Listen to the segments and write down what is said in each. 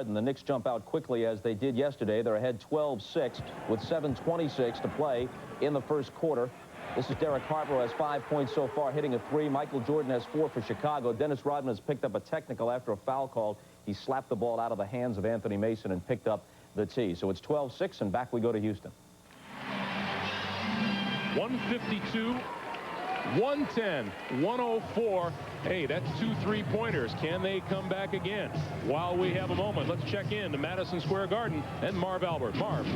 And the Knicks jump out quickly as they did yesterday. They're ahead 12-6 with 7:26 to play in the first quarter. This is Derek Harper, who has 5 points so far, hitting a three. Michael Jordan has 4 for Chicago. Dennis Rodman has picked up a technical after a foul call. He slapped the ball out of the hands of Anthony Mason and picked up the tee. So it's 12-6, and back we go to Houston. 152, 110, 104. Hey, that's 2 3-pointers. Can they come back again? While we have a moment, let's check in to Madison Square Garden and Marv Albert. Marv.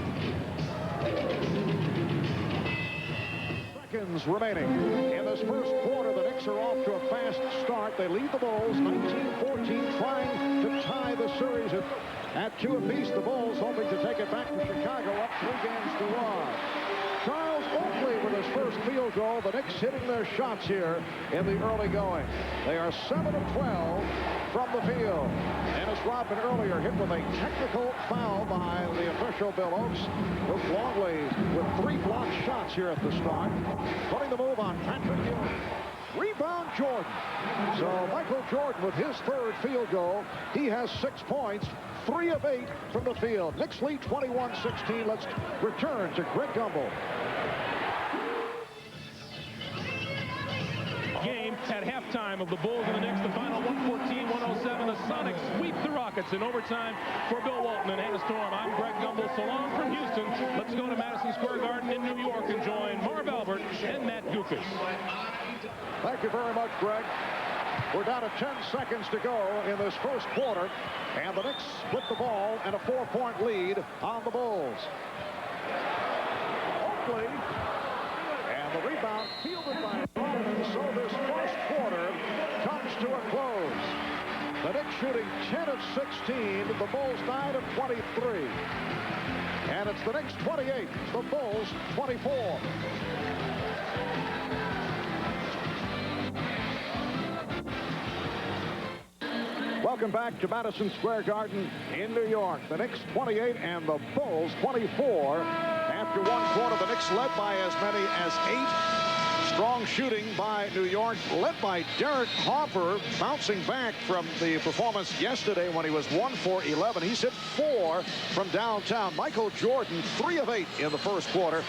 Seconds remaining in this first quarter. The Knicks are off to a fast start. They lead the Bulls 19-14, trying to tie the series at 2 apiece. The Bulls hoping to take it back to Chicago, up 3 games to 1. Charles Oakley with his first field goal. The Knicks hitting their shots here in the early going. They are 7 of 12 from the field. Dennis Rodman earlier hit with a technical foul by the official Bill Oakes. Luke Longley with 3 blocked shots here at the start. Putting the move on Patrick Ewing. Rebound Jordan. So Michael Jordan with his 3rd field goal. He has 6 points. 3 of 8 from the field. Knicks lead 21-16. Let's return to Greg Gumbel. Game at halftime of the Bulls and the Knicks. The final 114-107. The Sonics sweep the Rockets in overtime. For Bill Walton and Hannah Storm, I'm Greg Gumbel. So long from Houston. Let's go to Madison Square Garden in New York and join Marv Albert and Matt Gukas. Thank you very much, Greg. We're down to 10 seconds to go in this first quarter, and the Knicks split the ball and a 4-point lead on the Bulls. Oakley, and the rebound fielded by Rodman. So this first quarter comes to a close. The Knicks shooting 10 of 16, the Bulls 9 of 23. And it's the Knicks 28, the Bulls 24. Welcome back to Madison Square Garden in New York. The Knicks 28 and the Bulls 24. After one quarter, the Knicks led by as many as 8. Strong shooting by New York, led by Derek Harper, bouncing back from the performance yesterday when he was 1 for 11. He's hit 4 from downtown. Michael Jordan, 3 of 8 in the first quarter.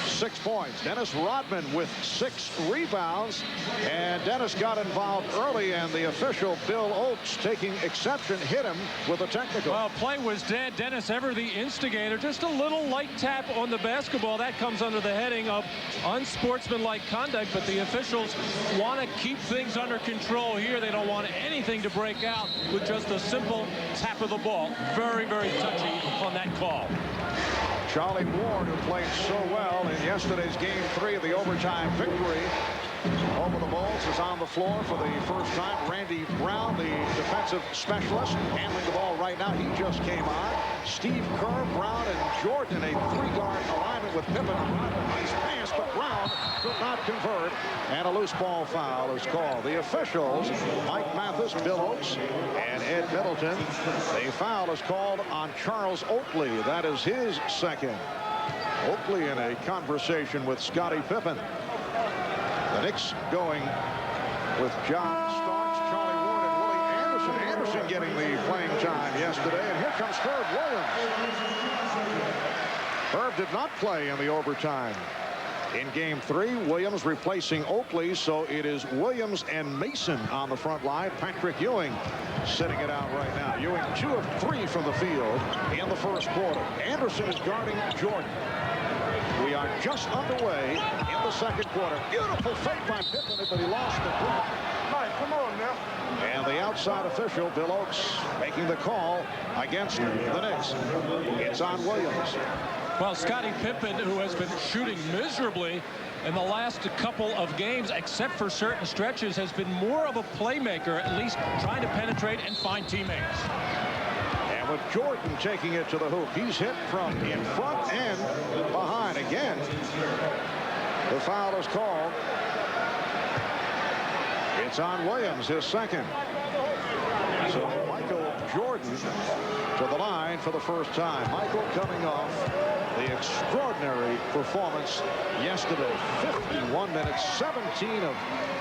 6 points. Dennis Rodman with 6 rebounds, and Dennis got involved early, and the official Bill Oakes, taking exception, hit him with a technical. Well, play was dead. Dennis ever the instigator. Just a little light tap on the basketball. That comes under the heading of unsportsmanlike conduct, but the officials want to keep things under control here. They don't want anything to break out with just a simple tap of the ball. Very, very touchy on that call. Charlie Ward, who played so well in yesterday's Game 3 of the overtime victory over the Bulls, is on the floor for the first time. Randy Brown, the defensive specialist, handling the ball right now. He just came on. Steve Kerr, Brown, and Jordan in a 3-guard alignment with Pippen. Nice pass, but Brown could not convert, and a loose ball foul is called. The officials, Mike Mathis, Bill Oakes, and Ed Middleton. A foul is called on Charles Oakley. That is his 2nd. Oakley in a conversation with Scottie Pippen. The Knicks going with John Starks, Charlie Ward, and Willie Anderson. Anderson getting the playing time yesterday, and here comes Herb Williams. Herb did not play in the overtime in Game 3. Williams replacing Oakley, so it is Williams and Mason on the front line. Patrick Ewing sitting it out right now. Ewing 2 of 3 from the field in the first quarter. Anderson is guarding Jordan. We are just underway in the second quarter. Beautiful fake by Pippen, but he lost the grip. Mike, come on now. And the outside official, Bill Oakes, making the call against the Knicks. It's on Williams. Well, Scottie Pippen, who has been shooting miserably in the last couple of games, except for certain stretches, has been more of a playmaker, at least trying to penetrate and find teammates. And with Jordan taking it to the hoop, he's hit from in front and behind. Again, the foul is called. It's on Williams, his 2nd. So Michael Jordan to the line for the first time. Michael coming off the extraordinary performance yesterday. 51 minutes, 17 of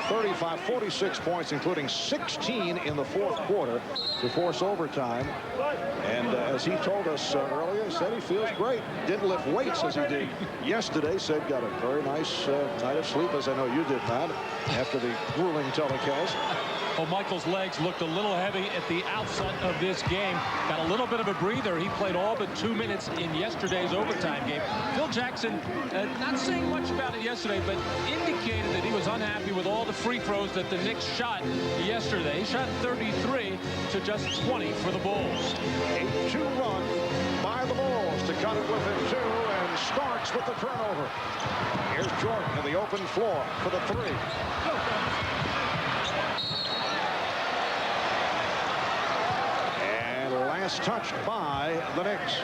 35, 46 points, including 16 in the fourth quarter to force overtime. And as he told us earlier, he said he feels great. Didn't lift weights as he did yesterday. Said got a very nice night of sleep, as I know you did, Matt, after the grueling telecast. Well, Michael's legs looked a little heavy at the outset of this game. Got a little bit of a breather. He played all but 2 minutes in yesterday's overtime game. Phil Jackson, not saying much about it yesterday, but indicated that he was unhappy with all the free throws that the Knicks shot yesterday. He shot 33 to just 20 for the Bulls. A 2-run by the Bulls to cut it within 2, and Starks with the turnover. Here's Jordan in the open floor for the 3. Last touched by the Knicks.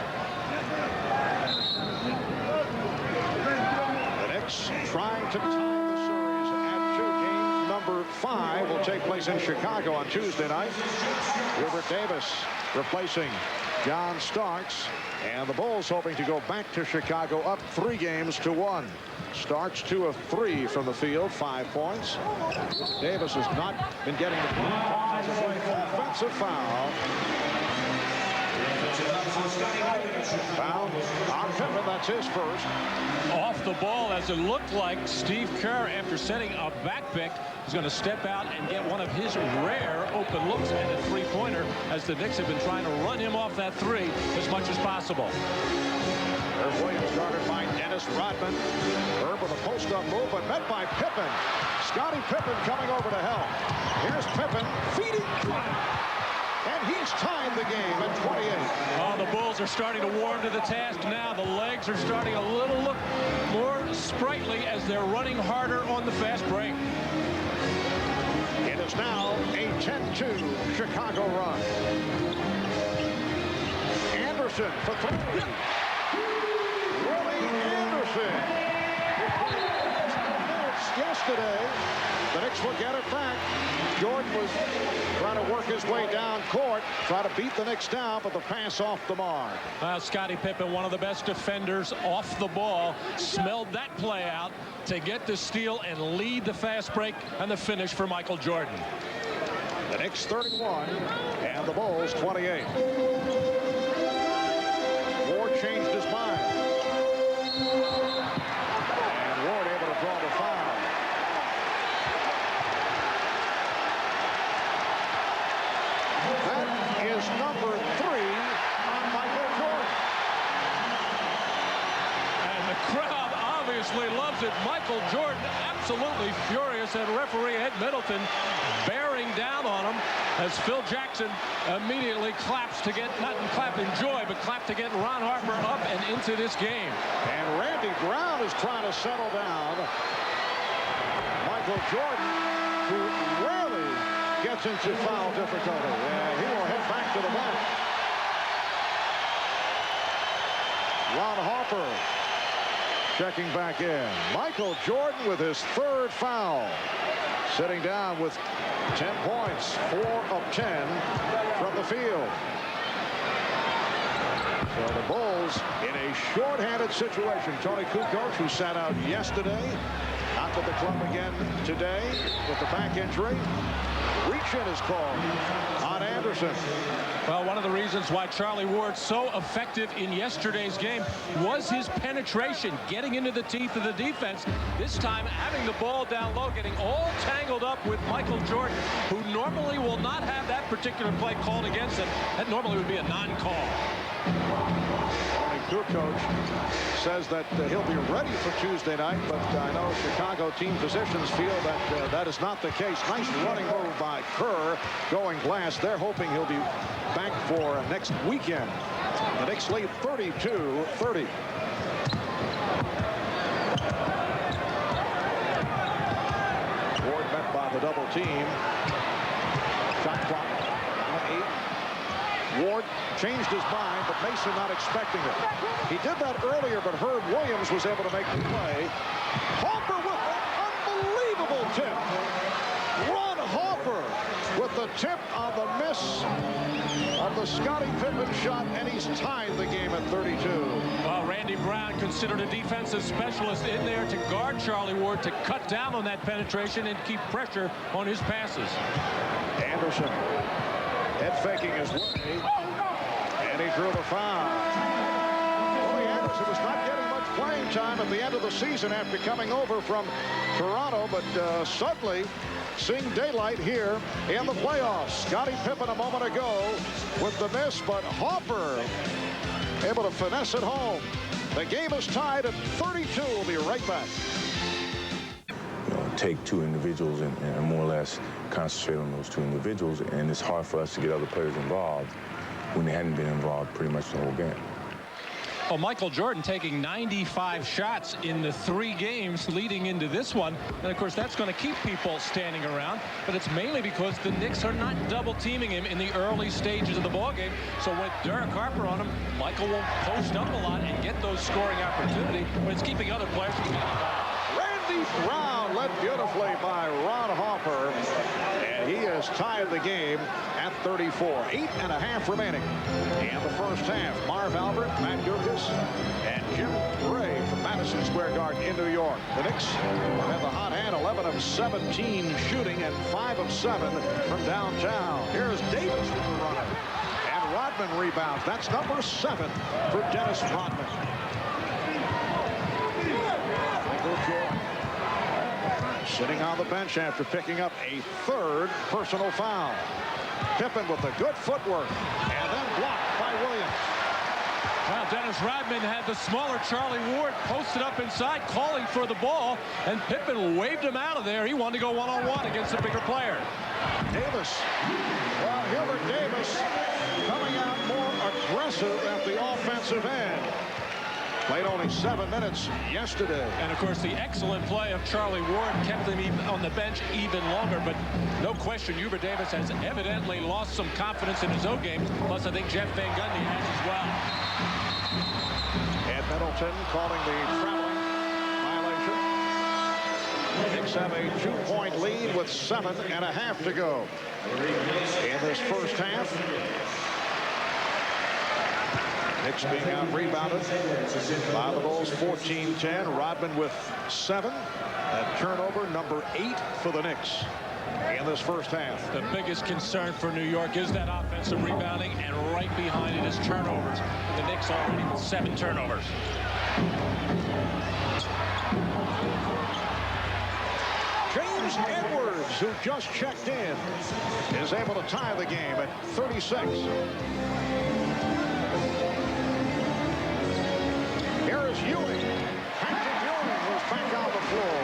The Knicks trying to tie the series at 2. Game number 5 will take place in Chicago on Tuesday night. Hubert Davis replacing John Starks, and the Bulls hoping to go back to Chicago up 3-1. Starks 2 of 3 from the field, 5 points. Davis has not been getting the offensive foul. Foul on Pippen, that's his first. Off the ball, as it looked like Steve Kerr, after setting a back pick, is going to step out and get one of his rare open looks at a three-pointer, as the Knicks have been trying to run him off that 3 as much as possible. Herb Williams guarded by Dennis Rodman. Herb with a post-up move, but met by Pippen. Scottie Pippen coming over to help. Here's Pippen feeding. And he's tied the game at 28. Oh, the Bulls are starting to warm to the task now. The legs are starting a little look more sprightly as they're running harder on the fast break. It is now a 10-2 Chicago run. Anderson for 3. Willie Anderson. Yesterday, the Knicks will get it back. Jordan was trying to work his way down court, try to beat the Knicks down, but the pass off the mark. Well, Scottie Pippen, one of the best defenders off the ball, smelled that play out to get the steal and lead the fast break and the finish for Michael Jordan. The Knicks 31 and the Bulls 28. Ward changed his mind. And Ward able to draw the foul. That is number 3 on Michael Jordan. And the crowd obviously loves it. Michael Jordan absolutely furious at referee Ed Middleton bearing down on him as Phil Jackson immediately claps to get, not clap in joy, but clap to get Ron Harper up and into this game. And Randy Brown is trying to settle down Michael Jordan, who rarely gets into foul difficulty. And he will head back to the bench. Ron Harper checking back in. Michael Jordan with his 3rd foul. Sitting down with 10 points, 4 of 10 from the field. So the Bulls in a short-handed situation. Tony Kukoc, who sat out yesterday, out with the club again today with the back injury. Reach-in is called on Anderson. Well, one of the reasons why Charlie Ward's so effective in yesterday's game was his penetration, getting into the teeth of the defense. This time, having the ball down low, getting all tangled up with Michael Jordan, who normally will not have that particular play called against him. That normally would be a non-call. Tony Kukoc says that he'll be ready for Tuesday night, but I know Chicago team physicians feel that that is not the case. Nice running move by Kerr going glass. They're hoping he'll be back for next weekend. The Knicks lead 32-30. Ward met by the double team. Shot clock on 8. Ward changed his mind, but Mason not expecting it. He did that earlier, but Herb Williams was able to make the play. Harper with an unbelievable tip. Ron Harper with the tip on the miss of the Scottie Pippen shot, and he's tied the game at 32. Well, Randy Brown considered a defensive specialist in there to guard Charlie Ward, to cut down on that penetration and keep pressure on his passes. Anderson head faking his way, and he drew the foul. Willie Anderson was not getting much playing time at the end of the season after coming over from Toronto, but suddenly seeing daylight here in the playoffs. Scottie Pippen a moment ago with the miss, but Hopper able to finesse it home. The game is tied at 32. We'll be right back. Take two individuals and more or less concentrate on those two individuals, and it's hard for us to get other players involved when they hadn't been involved pretty much the whole game. Well, Michael Jordan taking 95 shots in the 3 games leading into this one. And, of course, that's going to keep people standing around. But it's mainly because the Knicks are not double-teaming him in the early stages of the ballgame. So with Derek Harper on him, Michael will post up a lot and get those scoring opportunity, but it's keeping other players from getting involved. Randy Brown led beautifully by Ron Hopper, and he has tied the game at 34. 8.5 remaining in the first half. Marv Albert, Matt Dukas, and Jim Gray from Madison Square Garden in New York. The Knicks have the hot hand, 11 of 17 shooting and 5 of 7 from downtown. Here's Davis with the runner, and Rodman rebounds. That's number 7 for Dennis Rodman. Sitting on the bench after picking up a 3rd personal foul. Pippen with the good footwork, and then blocked by Williams. Well, Dennis Rodman had the smaller Charlie Ward posted up inside, calling for the ball, and Pippen waved him out of there. He wanted to go one-on-one against a bigger player. Davis. Well, Hubert Davis coming out more aggressive at the offensive end. Played only 7 minutes yesterday. And, of course, the excellent play of Charlie Ward kept him even on the bench even longer. But no question, Hubert Davis has evidently lost some confidence in his own game. Plus, I think Jeff Van Gundy has as well. Ed Middleton calling the traveling violation. The Knicks have a 2-point lead with 7.5 to go in this first half. Knicks being out rebounded by the Bulls, 14-10. Rodman with 7. That turnover, number 8 for the Knicks in this first half. The biggest concern for New York is that offensive rebounding, and right behind it is turnovers. The Knicks already with 7 turnovers. James Edwards, who just checked in, is able to tie the game at 36. Here is Ewing. Patrick Ewing was back on the floor.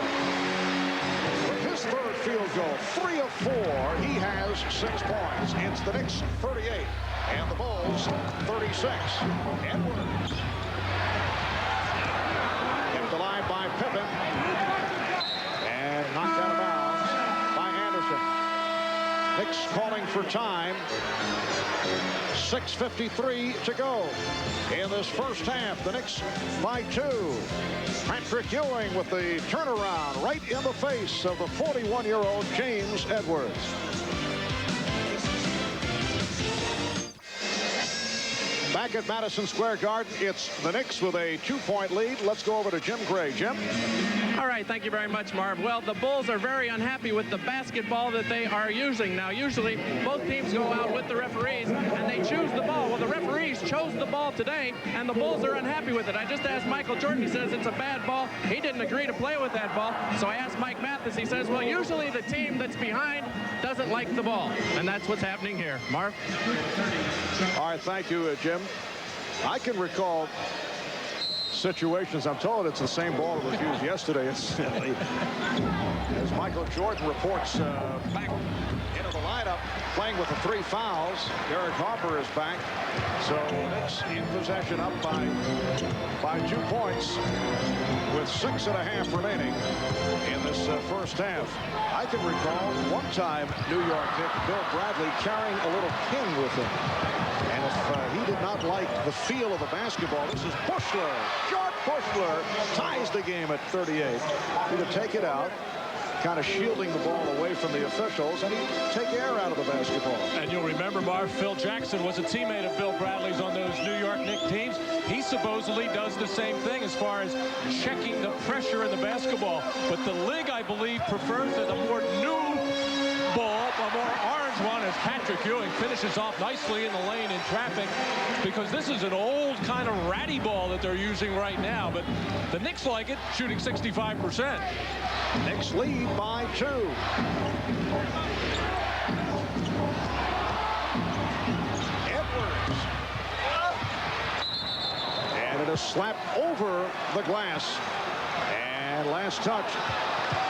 With his 3rd field goal, 3 of 4, he has 6 points. It's the Knicks 38 and the Bulls 36. Edwards kept alive by Pippen and knocked out of bounds by Anderson. Knicks calling for time. 6:53 to go in this first half. The Knicks by 2. Patrick Ewing with the turnaround right in the face of the 41-year-old James Edwards. Back at Madison Square Garden, it's the Knicks with a 2-point lead. Let's go over to Jim Gray. Jim? All right, thank you very much, Marv. Well, the Bulls are very unhappy with the basketball that they are using. Now, usually, both teams go out with the referees, and they choose the ball. Well, the referees chose the ball today, and the Bulls are unhappy with it. I just asked Michael Jordan. He says it's a bad ball. He didn't agree to play with that ball. So I asked Mike Mathis. He says, well, usually the team that's behind doesn't like the ball. And that's what's happening here. Marv? All right, thank you, Jim. I can recall situations. I'm told it's the same ball that was used yesterday. As Michael Jordan reports back into the lineup, playing with the 3 fouls. Derek Harper is back. So Knicks in possession up by 2 points with 6.5 remaining in this first half. I can recall one time New York Knicks Bill Bradley carrying a little king with him. And if he did not like the feel of the basketball, this is Bushler. George Bushler ties the game at 38. He would take it out. kind of shielding the ball away from the officials, and he'd take air out of the basketball. And you'll remember, Marv, Phil Jackson was a teammate of Bill Bradley's on those New York Knicks teams. He supposedly does the same thing as far as checking the pressure in the basketball. But the league, I believe, prefers that a more new ball, a more orange one, as Patrick Ewing finishes off nicely in the lane in traffic, because this is an old kind of ratty ball that they're using right now. But the Knicks like it, shooting 65%. Knicks lead by 2. Edwards. And it is slapped over the glass. And last touch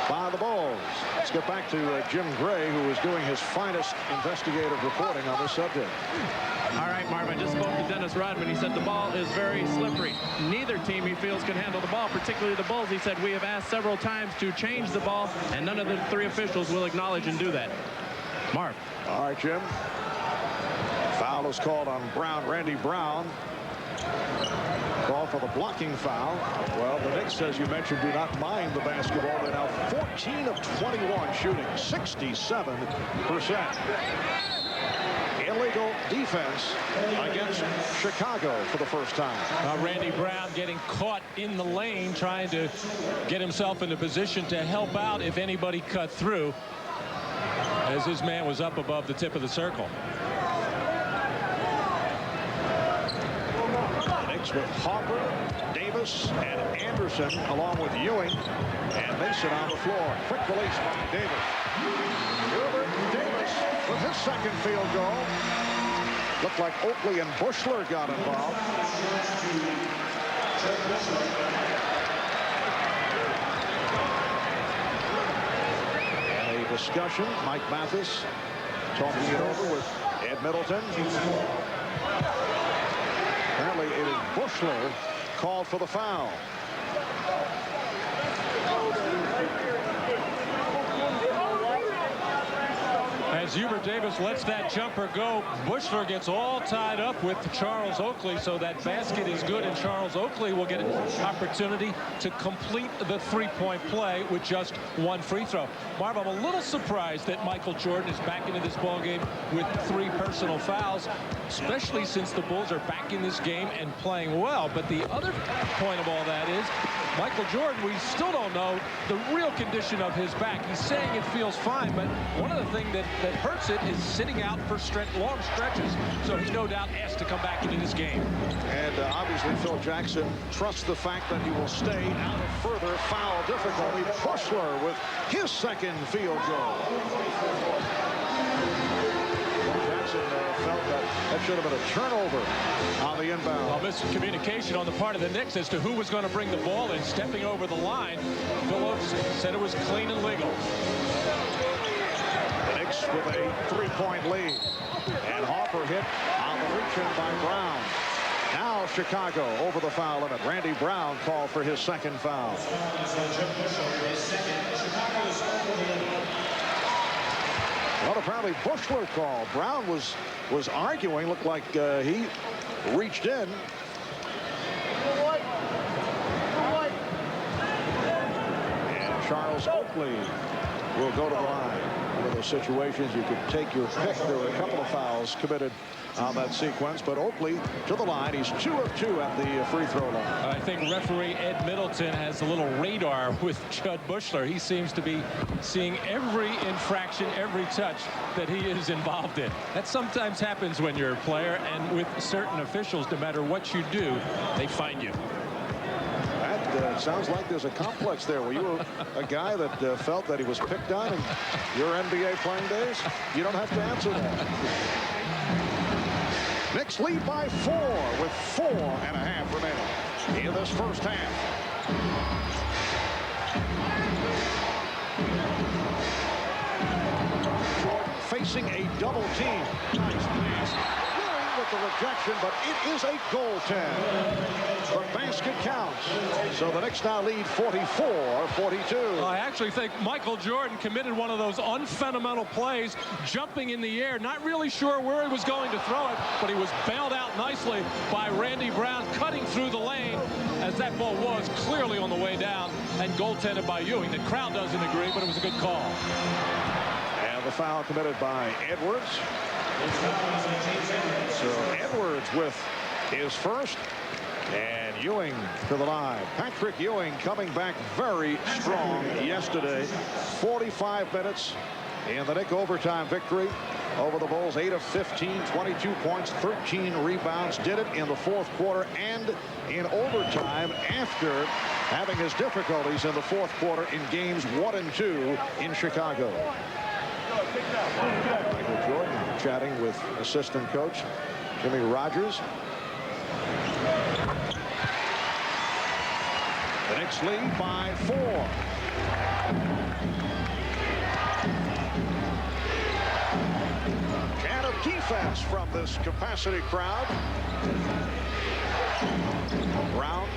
by the Bulls. Let's get back to Jim Gray, who is doing his finest investigative reporting on this subject. All right, Marv, I just spoke to Dennis Rodman. He said the ball is very slippery. Neither team, he feels, can handle the ball, particularly the Bulls. He said, we have asked several times to change the ball, and none of the 3 officials will acknowledge and do that. Marv. All right, Jim. Foul is called on Brown, Randy Brown. Call for the blocking foul. Well, the Knicks, as you mentioned, do not mind the basketball. They're now 14 of 21 shooting, 67%. Illegal defense against Chicago for the first time. Randy Brown getting caught in the lane, trying to get himself in a position to help out if anybody cut through, as his man was up above the tip of the circle. With Harper, Davis, and Anderson, along with Ewing and Mason on the floor. Quick release by Davis. Hubert Davis with his second field goal. Looked like Oakley and Bushler got involved. And a discussion. Mike Mathis talking it over with Ed Middleton. Apparently it is Bushler called for the foul. As Hubert Davis lets that jumper go, Bushler gets all tied up with Charles Oakley, so that basket is good, and Charles Oakley will get an opportunity to complete the three-point play with just 1 free throw. Marv, I'm a little surprised that Michael Jordan is back into this ballgame with 3 personal fouls, especially since the Bulls are back in this game and playing well. But the other point of all that is, Michael Jordan, we still don't know the real condition of his back. He's saying it feels fine, but one of the things that hurts it is sitting out for long stretches. So he's no doubt asked to come back into this game. And obviously Phil Jackson trusts the fact that he will stay out of further foul difficulty. Bushler with his second field goal. Jackson felt that should have been a turnover on the inbound. Well, miscommunication on the part of the Knicks as to who was going to bring the ball in, stepping over the line. Phillips said it was clean and legal. The Knicks with a 3-point lead. And Harper hit on the reach-in by Brown. Now Chicago over the foul limit. Randy Brown called for his second foul. Well, apparently Bushler called. Brown was arguing. Looked like he reached in. And Charles Oakley will go to the line. One of those situations you could take your pick. There were a couple of fouls committed on that sequence, but Oakley to the line. He's 2 of 2 at the free throw line. I think referee Ed Middleton has a little radar with Judd Bushler. He seems to be seeing every infraction, every touch that he is involved in. That sometimes happens when you're a player, and with certain officials, no matter what you do, they find you. That sounds like there's a complex there. Were you a guy that felt that he was picked on in your NBA playing days? You don't have to answer that. Knicks lead by 4 with 4.5 remaining in this first half. Jordan facing a double team. Nice pass. Ewing with the rejection, but it is a goaltend. The basket counts. So the Knicks now lead 44-42. I actually think Michael Jordan committed one of those unfundamental plays, jumping in the air, not really sure where he was going to throw it, but he was bailed out nicely by Randy Brown, cutting through the lane as that ball was clearly on the way down and goaltended by Ewing. The crowd doesn't agree, but it was a good call. And the foul committed by Edwards. So Edwards with his first. And Ewing to the line. Patrick Ewing coming back very strong yesterday. 45 minutes in the Knicks overtime victory over the Bulls. 8 of 15, 22 points, 13 rebounds. Did it in the fourth quarter and in overtime after having his difficulties in the fourth quarter in games 1 and 2 in Chicago. Michael Jordan chatting with assistant coach Jimmy Rogers. The Knicks lead by 4. And a defense from this capacity crowd. Brown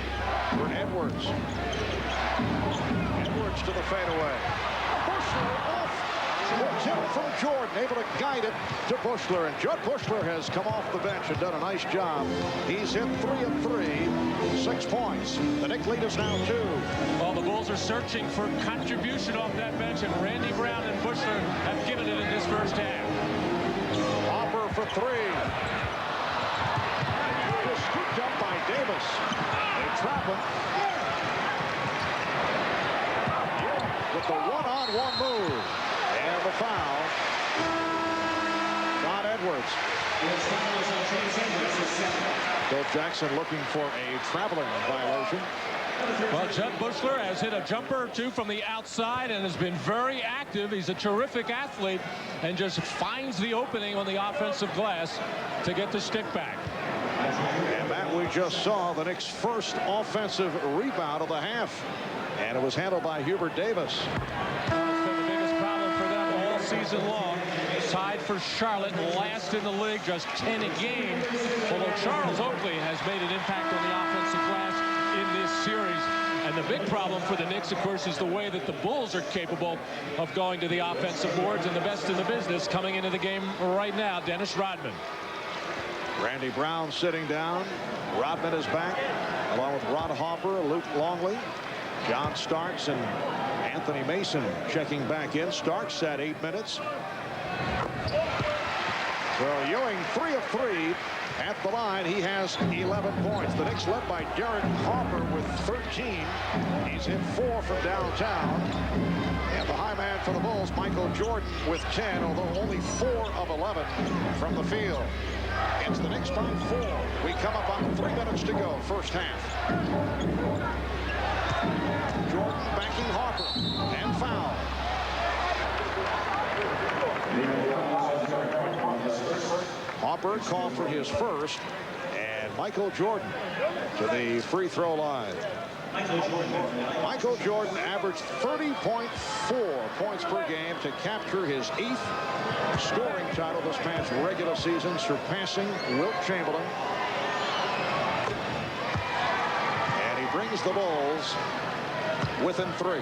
for Edwards. Edwards to the fadeaway. Bushler off. Tip from Jordan, able to guide it to Bushler, and Judd Bushler has come off the bench and done a nice job. He's hit 3 of 3, 6 points. The Knicks lead is now 2. Well, the Bulls are searching for contribution off that bench, and Randy Brown and Bushler have given it in this first half. Hopper for 3. Just scooped up by Davis. They trap him. With the one-on-one move. And the foul on Edwards. Coach Jackson looking for a traveling violation. Well, Judd Bushler has hit a jumper or two from the outside and has been very active. He's a terrific athlete and just finds the opening on the offensive glass to get the stick back. And that we just saw the Knicks' first offensive rebound of the half. And it was handled by Hubert Davis. Season long, tied for Charlotte, last in the league, just 10 a game. Although Charles Oakley has made an impact on the offensive glass in this series. And the big problem for the Knicks, of course, is the way that the Bulls are capable of going to the offensive boards, and the best in the business coming into the game right now, Dennis Rodman. Randy Brown sitting down. Rodman is back, along with Ron Hopper, Luke Longley, John Starks, and Anthony Mason checking back in. Starks at 8 minutes. So Ewing 3 of 3 at the line. He has 11 points. The Knicks led by Derek Harper with 13. He's hit 4 from downtown. And the high man for the Bulls, Michael Jordan, with 10, although only 4 of 11 from the field. It's the Knicks by 4. We come up on 3 minutes to go, first half. Jordan backing Harper, and foul. Harper called for his first, and Michael Jordan to the free throw line. Michael Jordan averaged 30.4 points per game to capture his 8th scoring title this past regular season, surpassing Wilt Chamberlain. And he brings the Bulls within 3.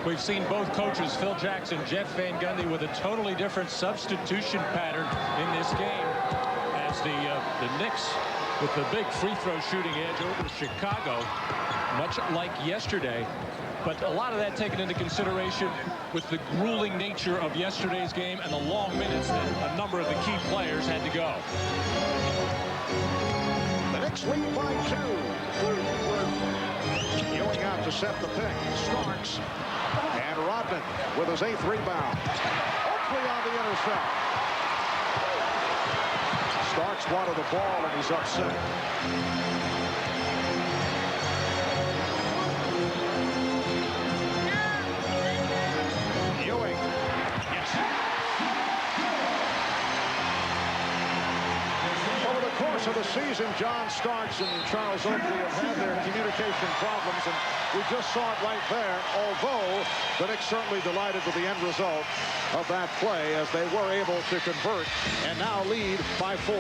We've seen both coaches, Phil Jackson, Jeff Van Gundy, with a totally different substitution pattern in this game, as the Knicks with the big free throw shooting edge over Chicago, much like yesterday. But a lot of that taken into consideration with the grueling nature of yesterday's game and the long minutes that a number of the key players had to go. The Knicks lead by 2. Ewing out to set the pick. Starks and Rodman with his 8th rebound. Oakley on the intercept. Starks wanted the ball and he's upset. Ewing. Yes. Over the course of the season, John Starks and Charles Oakley have had their communication problems, and we just saw it right there, although the Knicks certainly delighted with the end result of that play as they were able to convert and now lead by 4.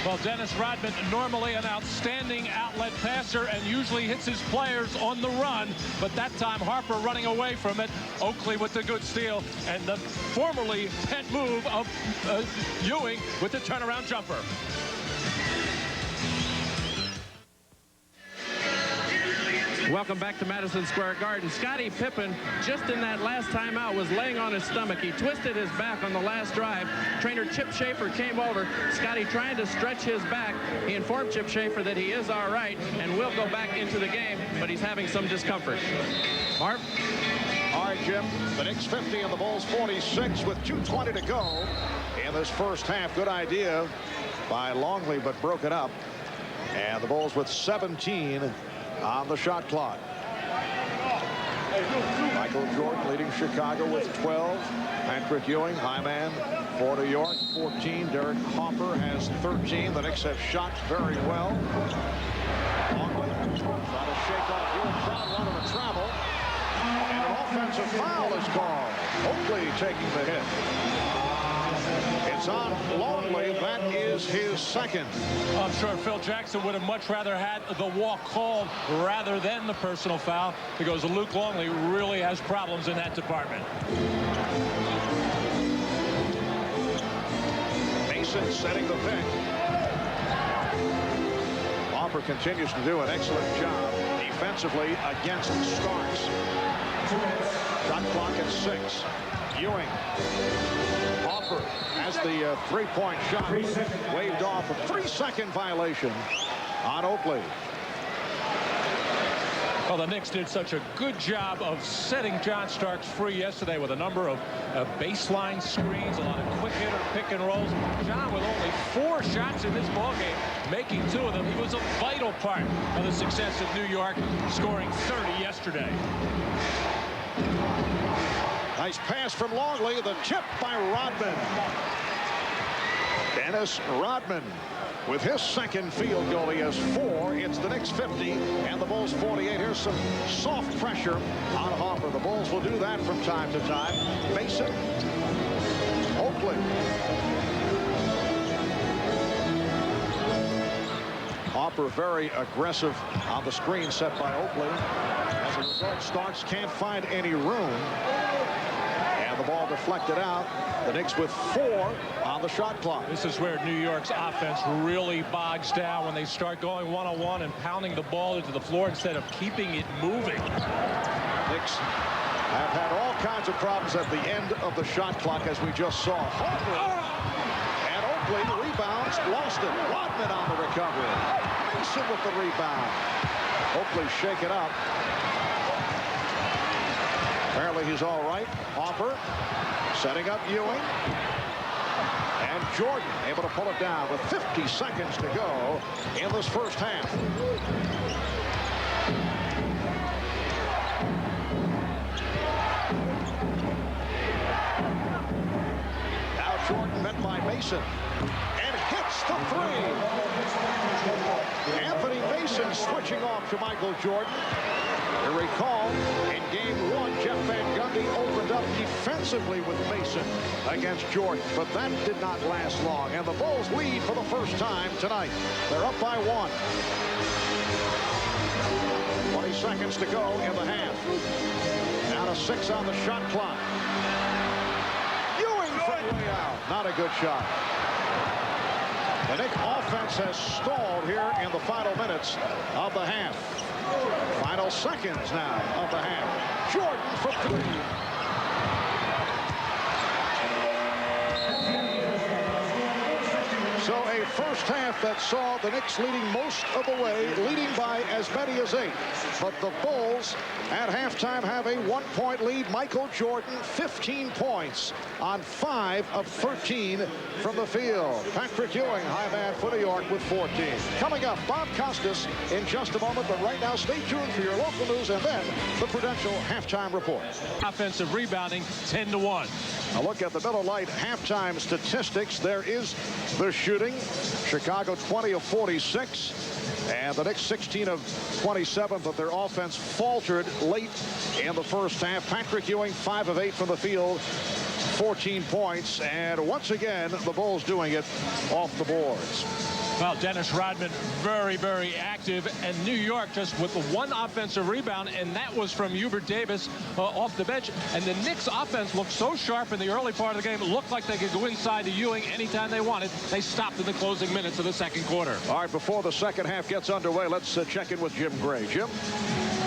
Well, Dennis Rodman, normally an outstanding outlet passer and usually hits his players on the run, but that time Harper running away from it. Oakley with the good steal, and the formerly pet move of Ewing with the turnaround jumper. Welcome back to Madison Square Garden. Scottie Pippen, just in that last timeout, was laying on his stomach. He twisted his back on the last drive. Trainer Chip Schaefer came over. Scottie trying to stretch his back. He informed Chip Schaefer that he is all right and will go back into the game, but he's having some discomfort. Marv? All right, Jim. The Knicks 50 and the Bulls 46 with 2:20 to go in this first half. Good idea by Longley, but broken up. And the Bulls with 17 on the shot clock. Michael Jordan leading Chicago with 12. Patrick Ewing, high man for New York, 14. Derek Hopper has 13. The Knicks have shot very well. Longley trying to shake off Ewing. Crowd wanted to travel. And an offensive foul is called. Oakley taking the hit. It's on Longley. That is his second. I'm sure Phil Jackson would have much rather had the walk called rather than the personal foul, because Luke Longley really has problems in that department. Mason setting the pick. Hopper continues to do an excellent job defensively against Starks. Shot clock at 6. Ewing. Hopper has the three-point shot waved off. A 3-second violation on Oakley. Well, the Knicks did such a good job of setting John Starks free yesterday with a number of baseline screens, a lot of quick hitter pick and rolls. John with only 4 shots in this ballgame, making 2 of them. He was a vital part of the success of New York, scoring 30 yesterday. Nice pass from Longley. The tip by Rodman. Dennis Rodman with his second field goal. He has 4. It's the Knicks 50 and the Bulls 48. Here's some soft pressure on Hopper. The Bulls will do that from time to time. Mason. Oakley. Hopper very aggressive on the screen set by Oakley. As a result, Starks can't find any room. And the ball deflected out. The Knicks with 4 on the shot clock. This is where New York's offense really bogs down when they start going one-on-one and pounding the ball into the floor instead of keeping it moving. Knicks have had all kinds of problems at the end of the shot clock, as we just saw. Hopper and Oakley rebounds, lost it. Rodman on the recovery. Mason with the rebound. Oakley shake it up. Apparently he's all right. Hopper setting up Ewing. And Jordan able to pull it down with 50 seconds to go in this first half. Now Jordan met by Mason and hits the 3. Anthony Mason switching off to Michael Jordan. You recall, in game 1, Jeff Van Gundy opened up defensively with Mason against Jordan, but that did not last long, and the Bulls lead for the first time tonight. They're up by 1. 20 seconds to go in the half. Down to 6 on the shot clock. Ewing from way out. Not a good shot. The Knicks offense has stalled here in the final minutes of the half. Final seconds now of the half. Jordan for 3. So a first half that saw the Knicks leading most of the way, leading by as many as 8. But the Bulls at halftime have a 1-point lead. Michael Jordan, 15 points on 5 of 13 from the field. Patrick Ewing, high man for New York with 14. Coming up, Bob Costas in just a moment. But right now, stay tuned for your local news and then the Prudential halftime report. Offensive rebounding, 10-1. A look at the Miller Lite halftime statistics. There is the shooting. Chicago 20 of 46. And the Knicks 16 of 27, but their offense faltered late in the first half. Patrick Ewing 5 of 8 from the field, 14 points. And once again, the Bulls doing it off the boards. Well, Dennis Rodman very, very active, and New York just with the one offensive rebound, and that was from Hubert Davis off the bench. And the Knicks offense looked so sharp in the early part of the game. It looked like they could go inside to Ewing anytime they wanted. They stopped in the closing minutes of the second quarter. All right, before the second half gets underway, let's check in with Jim Gray. Jim?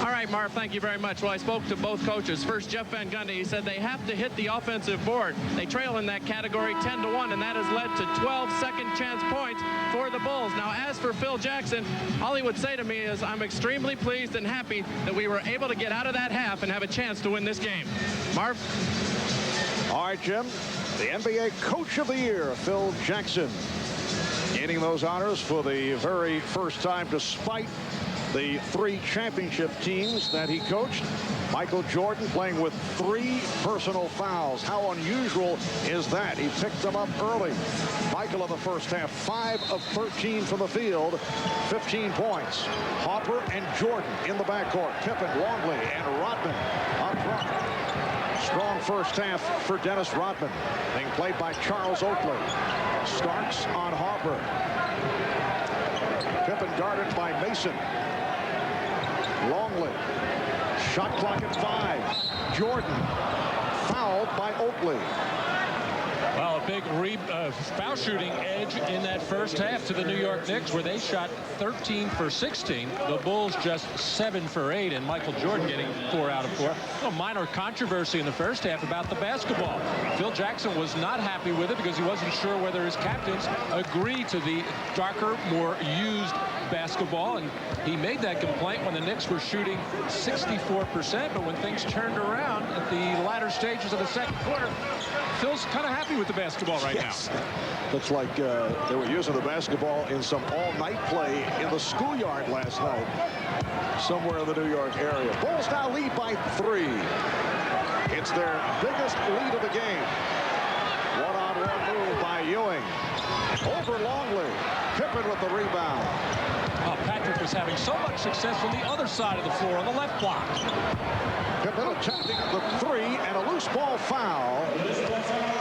All right, Marv, thank you very much. Well, I spoke to both coaches. First, Jeff Van Gundy, he said they have to hit the offensive board. They trail in that category 10-1, and that has led to 12 second chance points for the Bulls. Now, as for Phil Jackson, all he would say to me is, I'm extremely pleased and happy that we were able to get out of that half and have a chance to win this game. Marv? All right, Jim. The NBA Coach of the Year, Phil Jackson, gaining those honors for the very first time despite the 3 championship teams that he coached. Michael Jordan playing with 3 personal fouls. How unusual is that? He picked them up early. Michael in the first half, 5 of 13 from the field, 15 points. Harper and Jordan in the backcourt. Pippen, Longley, and Rodman up front. Strong first half for Dennis Rodman, being played by Charles Oakley. Starks on Harper. Pippen guarded by Mason. Longley. Shot clock at 5. Jordan fouled by Oakley. Well, a big foul shooting edge in that first half to the New York Knicks, where they shot 13 for 16. The Bulls just 7 for 8, and Michael Jordan getting 4 out of 4. A minor controversy in the first half about the basketball. Phil Jackson was not happy with it because he wasn't sure whether his captains agreed to the darker, more used basketball, and he made that complaint when the Knicks were shooting 64%, but when things turned around at the latter stages of the second quarter, Phil's kind of happy with the basketball right now. Looks like they were using the basketball in some all-night play in the schoolyard last night, somewhere in the New York area. Bulls now lead by 3. It's their biggest lead of the game. One-on-one move by Ewing. Over Longley. Pippen with the rebound. Patrick was having so much success from the other side of the floor on the left block. Pippen attempting the 3, and a loose ball foul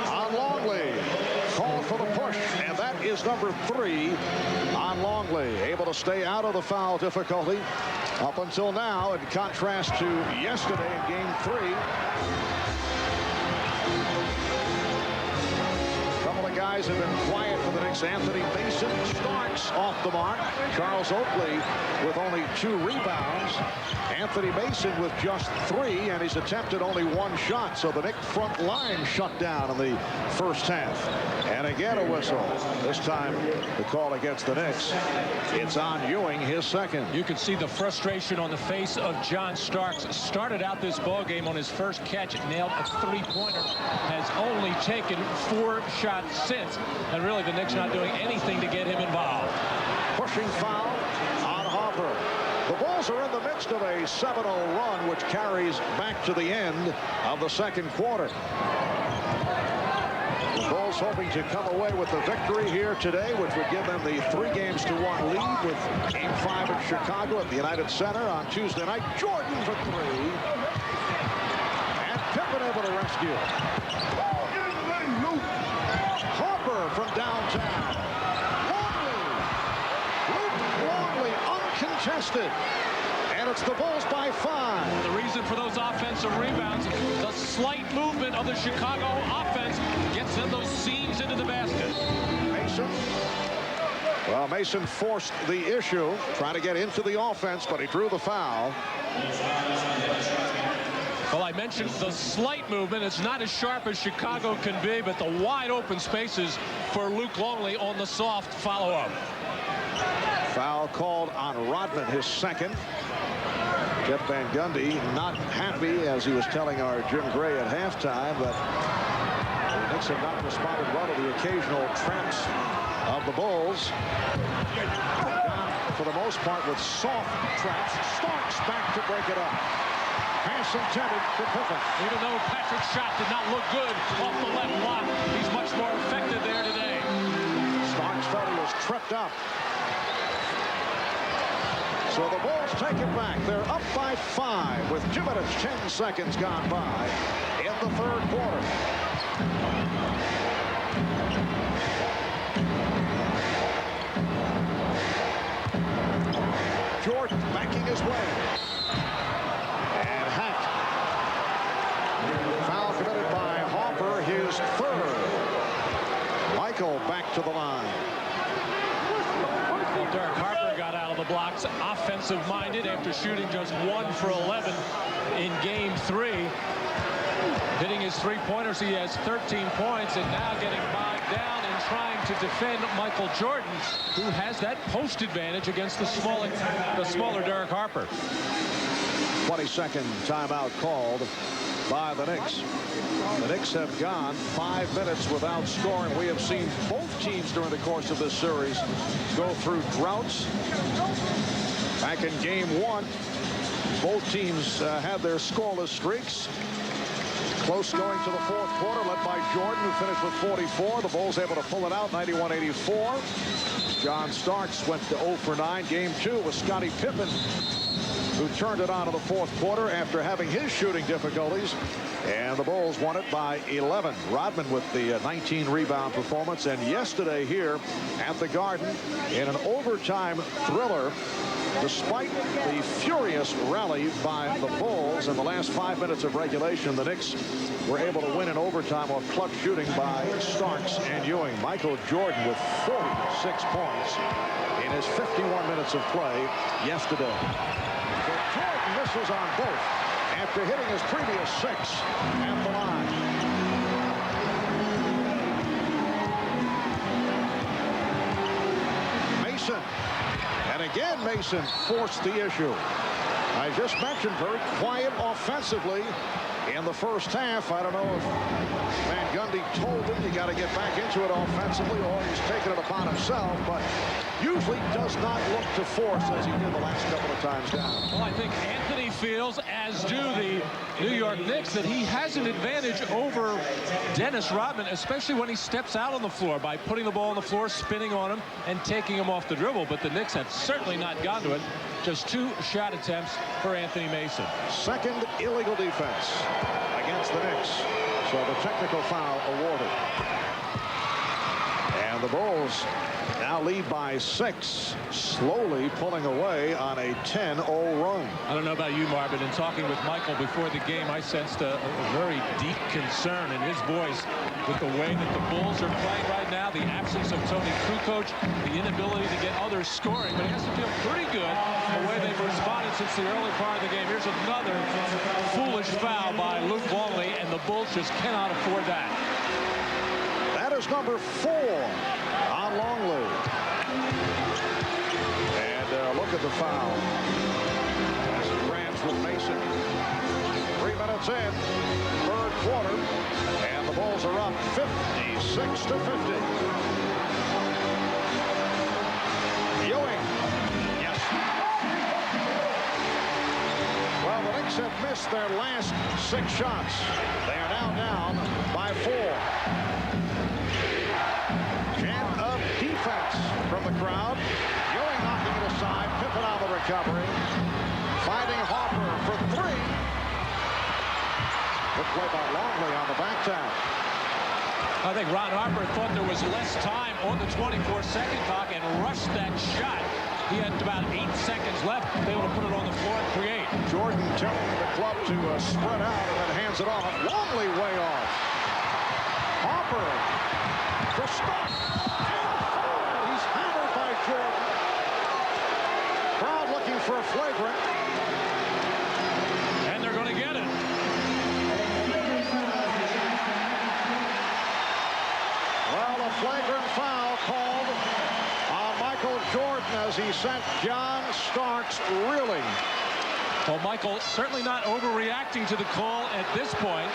on Longley. Called for the push, and that is number 3 on Longley. Able to stay out of the foul difficulty up until now, in contrast to yesterday in Game 3. Guys have been quiet for the Knicks. Anthony Mason starts off the mark. Charles Oakley with only 2 rebounds. Anthony Mason with just 3, and he's attempted only 1 shot. So the Knicks front line shut down in the first half. And again a whistle. This time the call against the Knicks. It's on Ewing, his second. You can see the frustration on the face of John Starks. Started out this ball game on his first catch, nailed a 3-pointer. Has only taken 4 shots since, and really the Knicks not doing anything to get him involved. Pushing foul on Harper. The Bulls are in the midst of a 7-0 run, which carries back to the end of the second quarter. The Bulls hoping to come away with the victory here today, which would give them the 3-1 lead with Game 5 in Chicago at the United Center on Tuesday night. Jordan for 3. And Pippen able to rescue. Harper from downtown. Longley uncontested. And it's the Bulls by 5. The reason for those offensive rebounds, the slight movement of the Chicago offense gets them those seams into the basket. Mason. Well, Mason forced the issue, trying to get into the offense, but he drew the foul. Well, I mentioned the slight movement. It's not as sharp as Chicago can be, but the wide open spaces for Luke Longley on the soft follow-up. Foul called on Rodman, his second. Jeff Van Gundy not happy, as he was telling our Jim Gray at halftime, that the Knicks have not responded well to the occasional traps of the Bulls. For the most part with soft traps. Starks back to break it up. Pass intended for Pippen. Even though Patrick's shot did not look good off the left block, he's much more effective there today. Starks felt he was tripped up. So the Bulls take it back. They're up by 5 with 2 minutes, 10 seconds gone by in the third quarter. Jordan banking his way. And hacked. Foul committed by Harper, his third. Michael back to the line. Well, Derek Harper got out of the blocks offensive-minded after shooting just 1 for 11 in Game 3. Hitting his three-pointers, he has 13 points, and now getting bogged down in trying to defend Michael Jordan, who has that post advantage against the smaller Derek Harper. 22nd timeout called by the Knicks. The Knicks have gone 5 minutes without scoring. We have seen both teams during the course of this series go through droughts. Back in Game 1, both teams had their scoreless streaks. Close going to the fourth quarter, led by Jordan, who finished with 44. The Bulls able to pull it out, 91-84. John Starks went to 0 for 9. Game 2 was Scottie Pippen, who turned it on in the fourth quarter after having his shooting difficulties. And the Bulls won it by 11. Rodman with the 19 rebound performance. And yesterday here at the Garden, in an overtime thriller, despite the furious rally by the Bulls in the last 5 minutes of regulation, the Knicks were able to win in overtime off clutch shooting by Starks and Ewing. Michael Jordan with 46 points in his 51 minutes of play yesterday. So Jordan misses on both after hitting his previous 6 at the line. Mason. And again, Mason forced the issue. I just mentioned very quiet offensively in the first half. I don't know if Van Gundy told him you got to get back into it offensively, or he's taking it upon himself, but usually does not look to force as he did the last couple of times down. Well, I think Anthony feels, as do the New York Knicks, that he has an advantage over Dennis Rodman, especially when he steps out on the floor by putting the ball on the floor, spinning on him, and taking him off the dribble. But the Knicks have certainly not gotten to it. Just 2 shot attempts for Anthony Mason. Second illegal defense against the Knicks. So the technical foul awarded. And the Bulls now lead by 6, slowly pulling away on a 10-0 run. I don't know about you, Marvin. In talking with Michael before the game, I sensed a very deep concern in his voice with the way that the Bulls are playing right now, the absence of Tony Kukoc, the inability to get others scoring. But he has to feel pretty good the way they've responded since the early part of the game. Here's another foolish foul by Luke Longley, and the Bulls just cannot afford that. That is number 4 on Longley. And look at the foul. As it rams with Mason. 3 minutes in, third quarter, and the Bulls are up 56-50. Ewing. Yes. Well, the Knicks have missed their last 6 shots. They are now down by 4. Chant of defense from the crowd. Ewing knocking it aside. Pippen on the recovery. Finding Harper for 3. Good play by Longley on the back tap. I think Ron Harper thought there was less time on the 24-second clock and rushed that shot. He had about 8 seconds left to be able to put it on the floor and create. Jordan telling the club to spread out and then hands it off. Longley way off. Harper for Starks. He's hammered by Jordan. Crowd looking for a flagrant. And they're going to get it. Well, a flagrant foul called on Michael Jordan as he sent John Starks reeling. Well, Michael certainly not overreacting to the call at this point.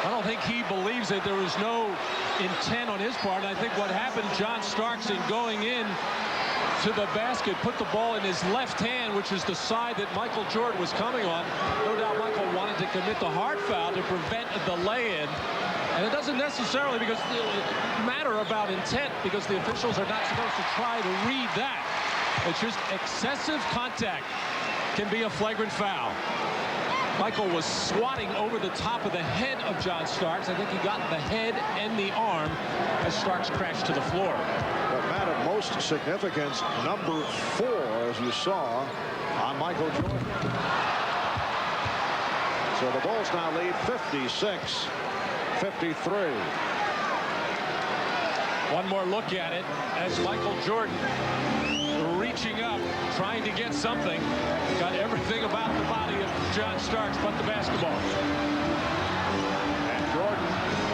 I don't think he believes that there was no intent on his part. I think what happened, John Starks, in going in to the basket, put the ball in his left hand, which is the side that Michael Jordan was coming on. No doubt Michael wanted to commit the hard foul to prevent the lay-in. And it doesn't necessarily matter about intent, because the officials are not supposed to try to read that. It's just excessive contact can be a flagrant foul. Michael was swatting over the top of the head of John Starks. I think he got the head and the arm as Starks crashed to the floor. But Matt, of most significance, number 4, as you saw, on Michael Jordan. So the Bulls now lead 56-53. One more look at it as Michael Jordan reaching up, trying to get something. Got everything about the body of John Starks but the basketball. And Jordan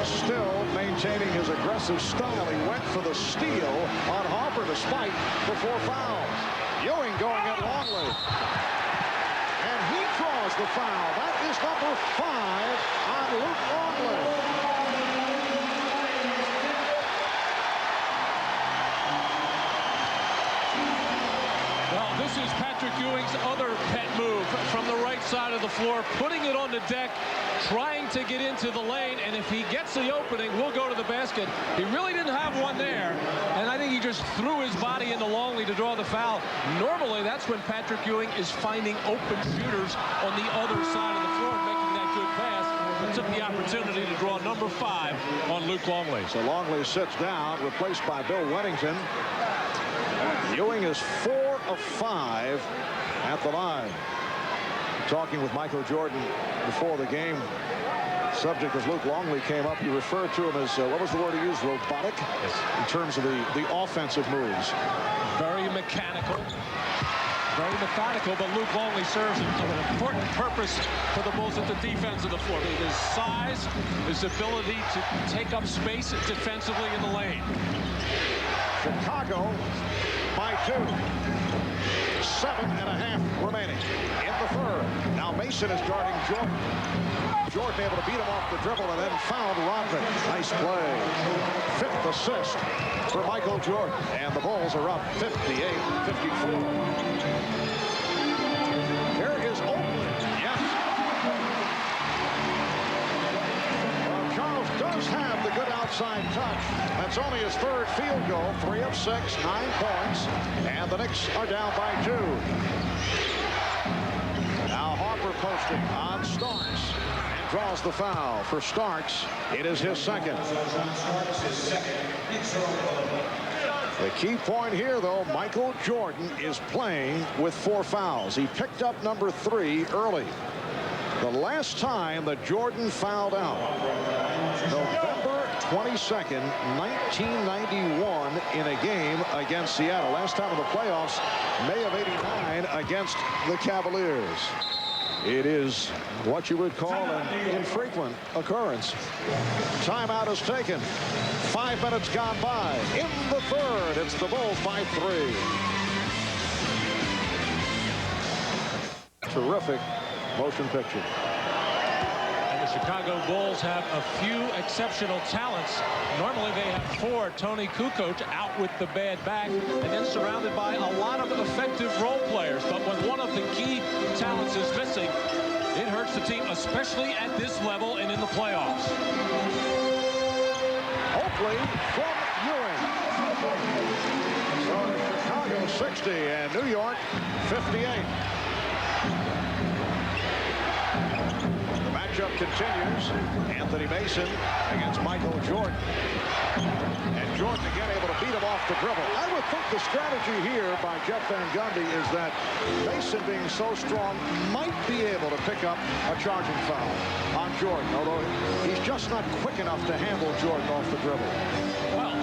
still maintaining his aggressive style. He went for the steal on Harper despite the 4 fouls. Ewing going at Longley. And he draws the foul. That is number 5 on Luke Longley. Well, this is Patrick Ewing's other pet move from the right side of the floor, putting it on the deck, trying to get into the lane, and if he gets the opening, we'll go to the basket. He really didn't have one there, and I think he just threw his body into Longley to draw the foul. Normally, that's when Patrick Ewing is finding open shooters on the other side of the floor, making that good pass. He took the opportunity to draw number 5 on Luke Longley. So Longley sits down, replaced by Bill Wennington. Ewing is 4 of 5 at the line. Talking with Michael Jordan before the game. Subject as Luke Longley came up, he referred to him as, what was the word he used, robotic? Yes. In terms of the offensive moves. Very mechanical. Very methodical, but Luke Longley serves an important purpose for the Bulls at the defense of the floor. His size, his ability to take up space defensively in the lane. Chicago by 2. 7.5 remaining in the third. Now Mason is guarding Jordan. Jordan able to beat him off the dribble and then found Rodman. Nice play. 5th assist for Michael Jordan. And the Bulls are up 58-54. Here is Oakland. Yes. Well, Charles does have the good outside touch. That's only his 3rd field goal. 3 of 6, 9 points. And the Knicks are down by 2. Now Harper posting on Starks. And draws the foul for Starks. It is his 2nd. The key point here, though, Michael Jordan is playing with 4 fouls. He picked up number 3 early. The last time that Jordan fouled out, November 22nd, 1991, in a game against Seattle. Last time in the playoffs, May of '89 against the Cavaliers. It is what you would call an infrequent occurrence. Timeout is taken. 5 minutes gone by. In the third, it's the Bulls by 3. Terrific motion picture. And the Chicago Bulls have a few exceptional talents. Normally they have 4. Tony Kukoc out with the bad back and then surrounded by a lot of effective role players. But when one of the key talents is missing, it hurts the team, especially at this level and in the playoffs. Oakley from Ewing. So Chicago 60 and New York 58. The matchup continues. Anthony Mason against Michael Jordan. And Jordan again able to beat him off the dribble. I would think the strategy here by Jeff Van Gundy is that Mason, being so strong, might be able to pick up a charging foul on Jordan, although he's just not quick enough to handle Jordan off the dribble. Well,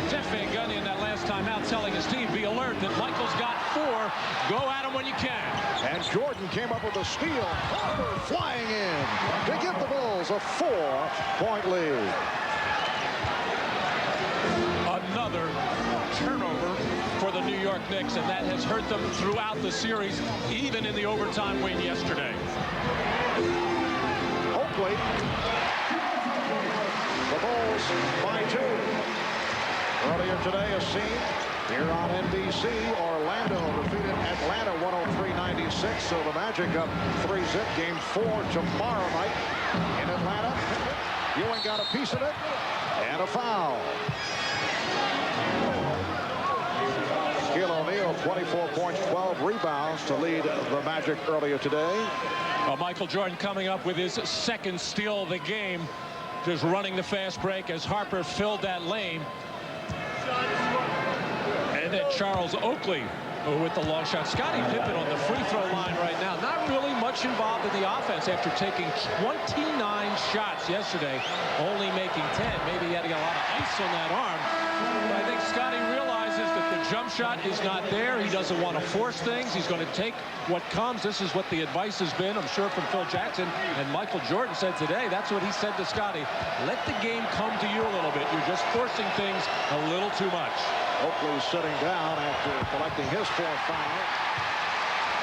Jeff Van Gundy in that last time out telling his team, be alert that Michael's got 4. Go at him when you can. And Jordan came up with a steal. Harper flying in to give the Bulls a 4-point lead. Another turnover for the New York Knicks, and that has hurt them throughout the series, even in the overtime win yesterday. Oakley. The Bulls by 2. Earlier today, a scene here on NBC. Orlando defeated Atlanta 103-96. So the Magic up 3-zip. Game 4 tomorrow night in Atlanta. Ewing got a piece of it. And a foul. Shaquille O'Neal, 24 points, 12 rebounds to lead the Magic earlier today. Well, Michael Jordan coming up with his 2nd steal of the game. Just running the fast break as Harper filled that lane. And then Charles Oakley with the long shot. Scottie Pippen on the free throw line right now. Not really much involved in the offense after taking 29 shots yesterday, only making 10. Maybe he had to get a lot of ice on that arm. But I think Scottie realizes that the jump shot is not there. He doesn't want to force things. He's going to take what comes. This is what the advice has been, I'm sure, from Phil Jackson. And Michael Jordan said today, that's what he said to Scottie. Let the game come to you a little bit. You're just forcing things a little too much. Oakley sitting down after collecting his fourth foul.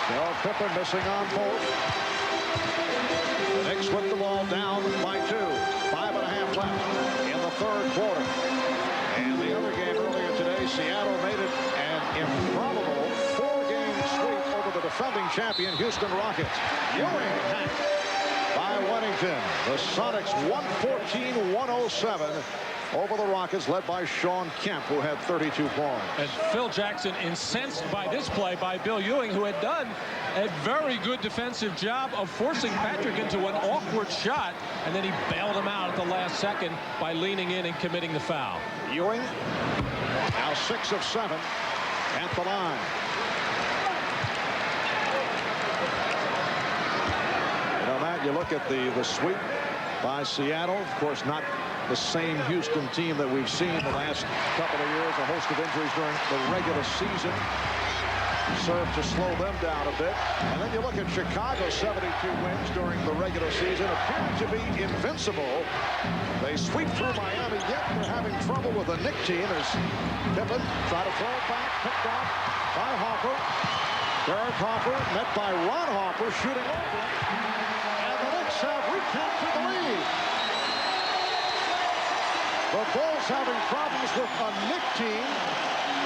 So Pippen missing on both. The Knicks with the ball down by 2. 5.5 left in the third quarter. And the other game earlier today, Seattle made it an improbable 4-game sweep over the defending champion Houston Rockets. Ewing hacked by Wennington. The Sonics 114-107 over the Rockets, led by Sean Kemp, who had 32 points. And Phil Jackson incensed by this play by Bill Ewing, who had done a very good defensive job of forcing Patrick into an awkward shot, and then he bailed him out at the last second by leaning in and committing the foul. Ewing now 6 of 7 at the line. You know, Matt, you look at the sweep by Seattle. Of course, not the same Houston team that we've seen the last couple of years. A host of injuries during the regular season served to slow them down a bit. And then you look at Chicago, 72 wins during the regular season, appearing to be invincible. They sweep through Miami, yet they're having trouble with the Knicks team as Pippen try to throw it back, picked off by Harper. Derek Harper met by Ron Harper shooting over. And the Knicks have recaptured the lead. The Bulls having problems with a Knicks team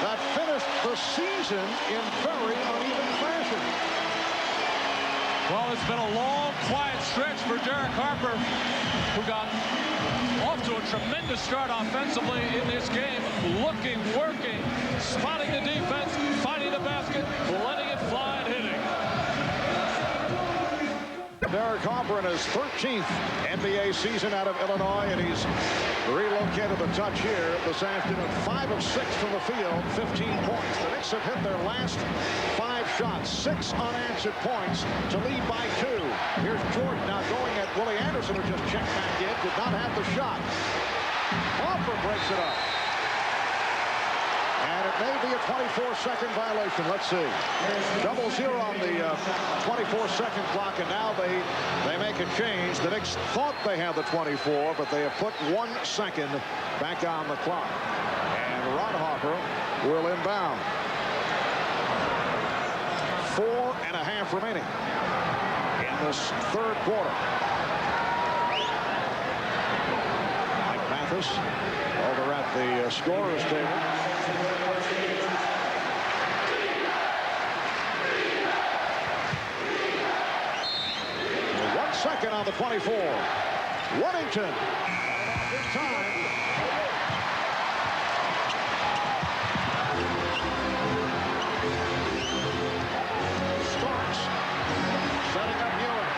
that finished the season in very uneven fashion. Well, it's been a long, quiet stretch for Derek Harper, who got off to a tremendous start offensively in this game. Looking, working, spotting the defense, finding the basket, letting it fly and hitting. Derek Harper in his 13th NBA season out of Illinois, and he's relocated the touch here this afternoon. 5 of 6 from the field, 15 points. The Knicks have hit their last 5 shots, 6 unanswered points to lead by 2. Here's Jordan now going at Willie Anderson, who just checked back in, did not have the shot. Harper breaks it up. And it may be a 24-second violation. Let's see. 0-0 on the 24-second clock, and now they make a change. The Knicks thought they had the 24, but they have put 1 second back on the clock. And Ron Harper will inbound. 4.5 remaining in this third quarter. Mike Mathis over at the scorer's table. 1 second on the 24. Wennington. This time. Starks. Setting up Ewing.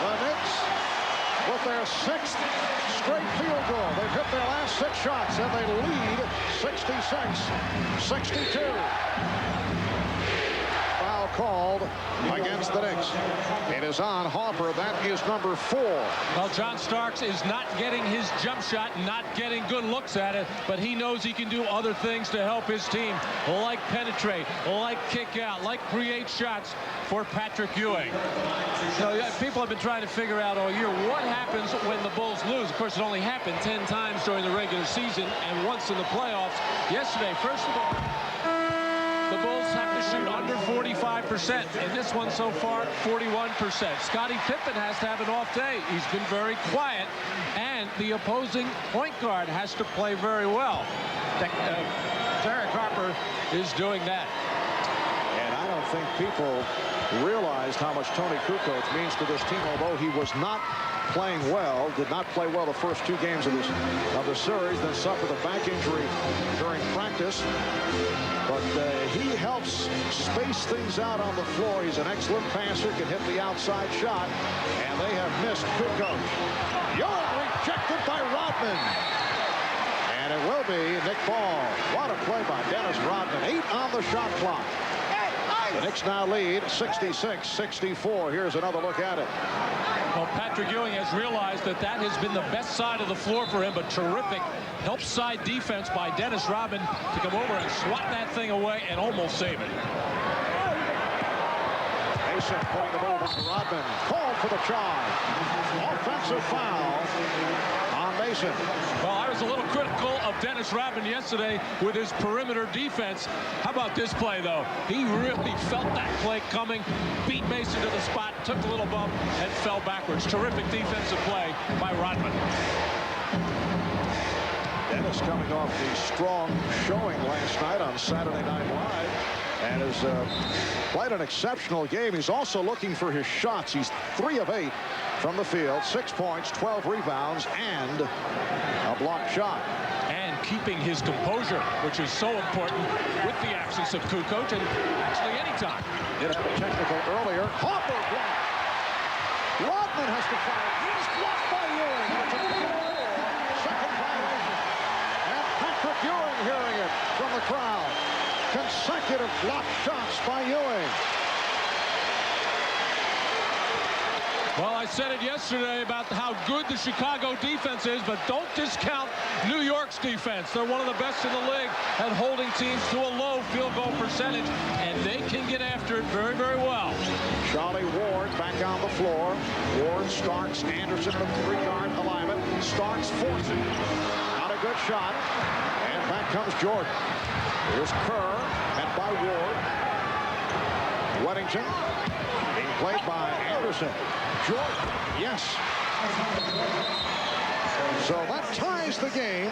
The Knicks with their 6th straight field goal. They've hit their last 6 shots, and they lead 66-62. Foul called against the Knicks. It is on Harper. That is number 4. Well, John Starks is not getting his jump shot, not getting good looks at it, but he knows he can do other things to help his team, like penetrate, like kick out, like create shots for Patrick Ewing. So people have been trying to figure out all year what happens when the Bulls lose. Of course, it only happened 10 times during the regular season and once in the playoffs. Yesterday, first of all, the Bulls have to shoot under 45%. In this one so far, 41%. Scottie Pippen has to have an off day. He's been very quiet, and the opposing point guard has to play very well. Derek Harper is doing that. And I don't think people realized how much Tony Kukoc means to this team, although he was not playing well, did not play well the first 2 games of the series, then suffered a back injury during practice. But he helps space things out on the floor. He's an excellent passer, can hit the outside shot, and they have missed Kukoc. Ewing rejected by Rodman. And And it will be Nick Ball. What a play by Dennis Rodman. 8 on the shot clock. The Knicks now lead 66-64. Here's another look at it. Well, Patrick Ewing has realized that that has been the best side of the floor for him, but terrific help side defense by Dennis Rodman to come over and swat that thing away and almost save it. Mason putting the move on Rodman. Called for the charge. Offensive foul on Mason. Well, I was a little critical of Dennis Rodman yesterday with his perimeter defense. How about this play, though? He really felt that play coming, beat Mason to the spot, took a little bump, and fell backwards. Terrific defensive play by Rodman. Dennis coming off the strong showing last night on Saturday Night Live, and has played an exceptional game. He's also looking for his shots. He's 3 of 8 from the field, 6 points, 12 rebounds, and a blocked shot. And keeping his composure, which is so important with the absence of Kukoc, and actually anytime. Did have a technical earlier. Hopper blocked. Rodman has to foul. He's blocked by Ewing. Second violation. And Patrick Ewing hearing it from the crowd. Consecutive blocked shots by Ewing. Well, I said it yesterday about how good the Chicago defense is, but don't discount New York's defense. They're one of the best in the league at holding teams to a low field goal percentage, and they can get after it very, very well. Charlie Ward back on the floor. Ward, Starks, Anderson in the 3-yard alignment. Starks forcing. Not a good shot. And back comes Jordan. Here's Kerr, and by Ward. Weddington being played by Anderson. Jordan, yes. So that ties the game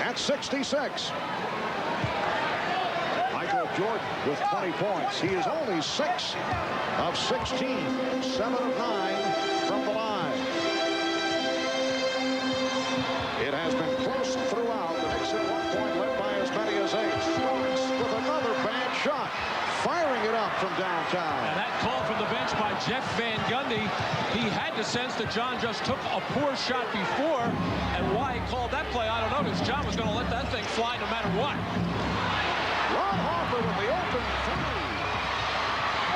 at 66. Michael Jordan with 20 points. He is only 6 of 16, 7 of 9 from the line. It has been close throughout. The Knicks at one point led by as many as 8. Starks with another bad shot. Firing it up from downtown. And that call from the bench by Jeff Van Gundy, he had to sense that John just took a poor shot before, and why he called that play, I don't know, because John was going to let that thing fly no matter what. Ron Harper with the open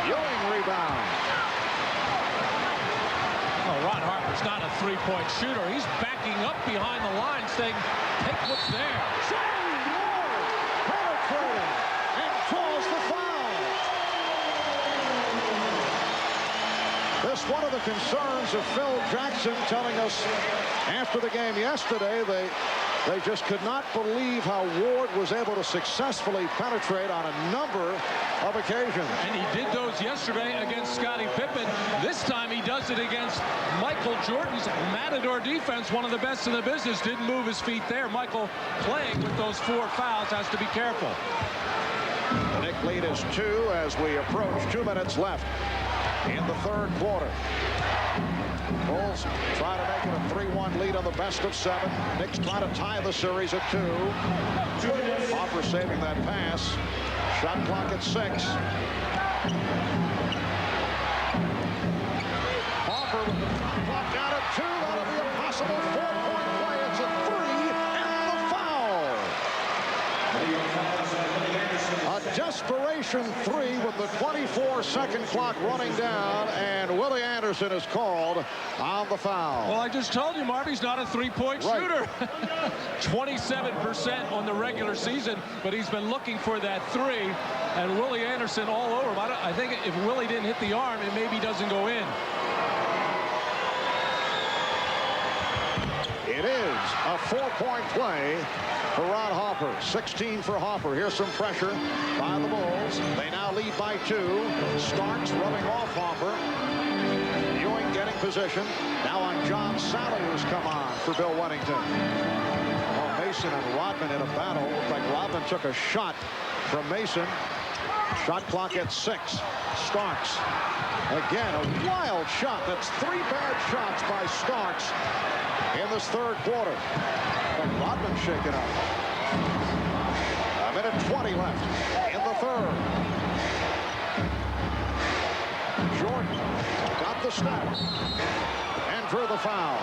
3. Ewing rebound. Oh, Ron Harper's not a three-point shooter. He's backing up behind the line saying, take what's there. Penetrating and draws the foul. This one of the concerns of Phil Jackson, telling us after the game yesterday, they just could not believe how Ward was able to successfully penetrate on a number of occasions. And he did those yesterday against Scottie Pippen. This time he does it against Michael Jordan's Matador defense, one of the best in the business. Didn't move his feet there. Michael, playing with those 4 fouls, has to be careful. The Knicks lead is 2 as we approach 2 minutes left in the third quarter. Bulls try to make it a 3-1 lead on the best of 7. Knicks try to tie the series at 2. Hopper saving that pass. Shot clock at 6. Hopper with the shot clock down at 2. That'll be a possible 4-point play. It's a 3 and the foul. A desperation 3 with the 24-second clock running down, and Willie Anderson is called on the foul. Well, I just told you, Marv, he's not a three-point shooter. 27% on the regular season, but he's been looking for that 3, and Willie Anderson all over him. I think if Willie didn't hit the arm, it maybe doesn't go in. It is a 4-point play for Ron Harper. 16 for Harper. Here's some pressure by the Bulls. They now lead by 2. Starks rubbing off Harper. Ewing getting position. Now on John Sally, who's come on for Bill Weddington. Oh, Mason and Rodman in a battle. Looks like Rodman took a shot from Mason. Shot clock at 6. Starks. Again, a wild shot. That's 3 bad shots by Starks in this third quarter. But Rodman shaken up. A minute 20 left in the third. Jordan got the step and drew the foul.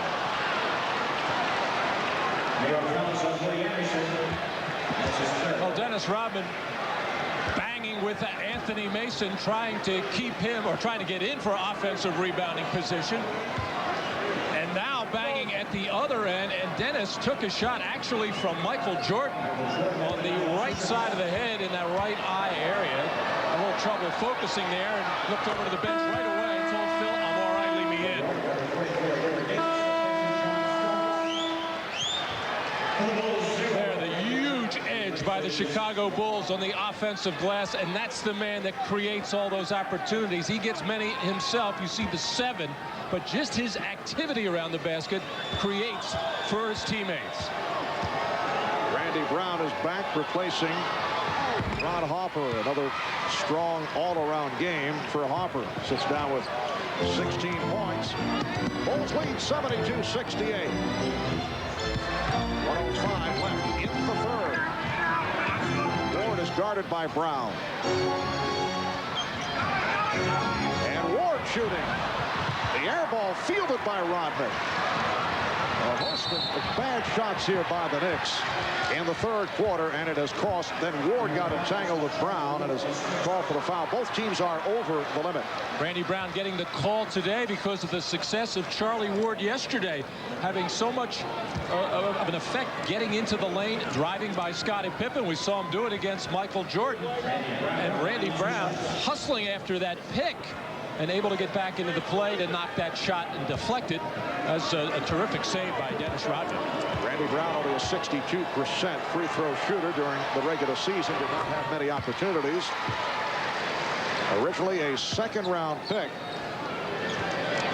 Well, Dennis Rodman banging with Anthony Mason, trying to keep him or trying to get in for offensive rebounding position. And now banging at the other end, and Dennis took a shot actually from Michael Jordan on the right side of the head in that right eye area. A little trouble focusing there, and looked over to the bench right away and told Phil, I'm all right, leave me in. There, the huge edge by the Chicago Bulls on the offensive glass, and that's the man that creates all those opportunities. He gets many himself. You see the 7, but just his activity around the basket creates for his teammates. Randy Brown is back, replacing Ron Harper. Another strong all-around game for Harper. Sits down with 16 points. Bulls lead 72-68. 1:05 left in the third. Ward is guarded by Brown. And Ward shooting. The air ball fielded by Rodman. A host of bad shots here by the Knicks in the third quarter, and it has cost. Then Ward got entangled with Brown and has called for the foul. Both teams are over the limit. Randy Brown getting the call today because of the success of Charlie Ward yesterday, having so much of an effect getting into the lane, driving by Scottie Pippen. We saw him do it against Michael Jordan, and Randy Brown hustling after that pick and able to get back into the play to knock that shot and deflect it. That's a terrific save by Dennis Rodman. Randy Brown, only a 62% free throw shooter during the regular season, did not have many opportunities. Originally a second-round pick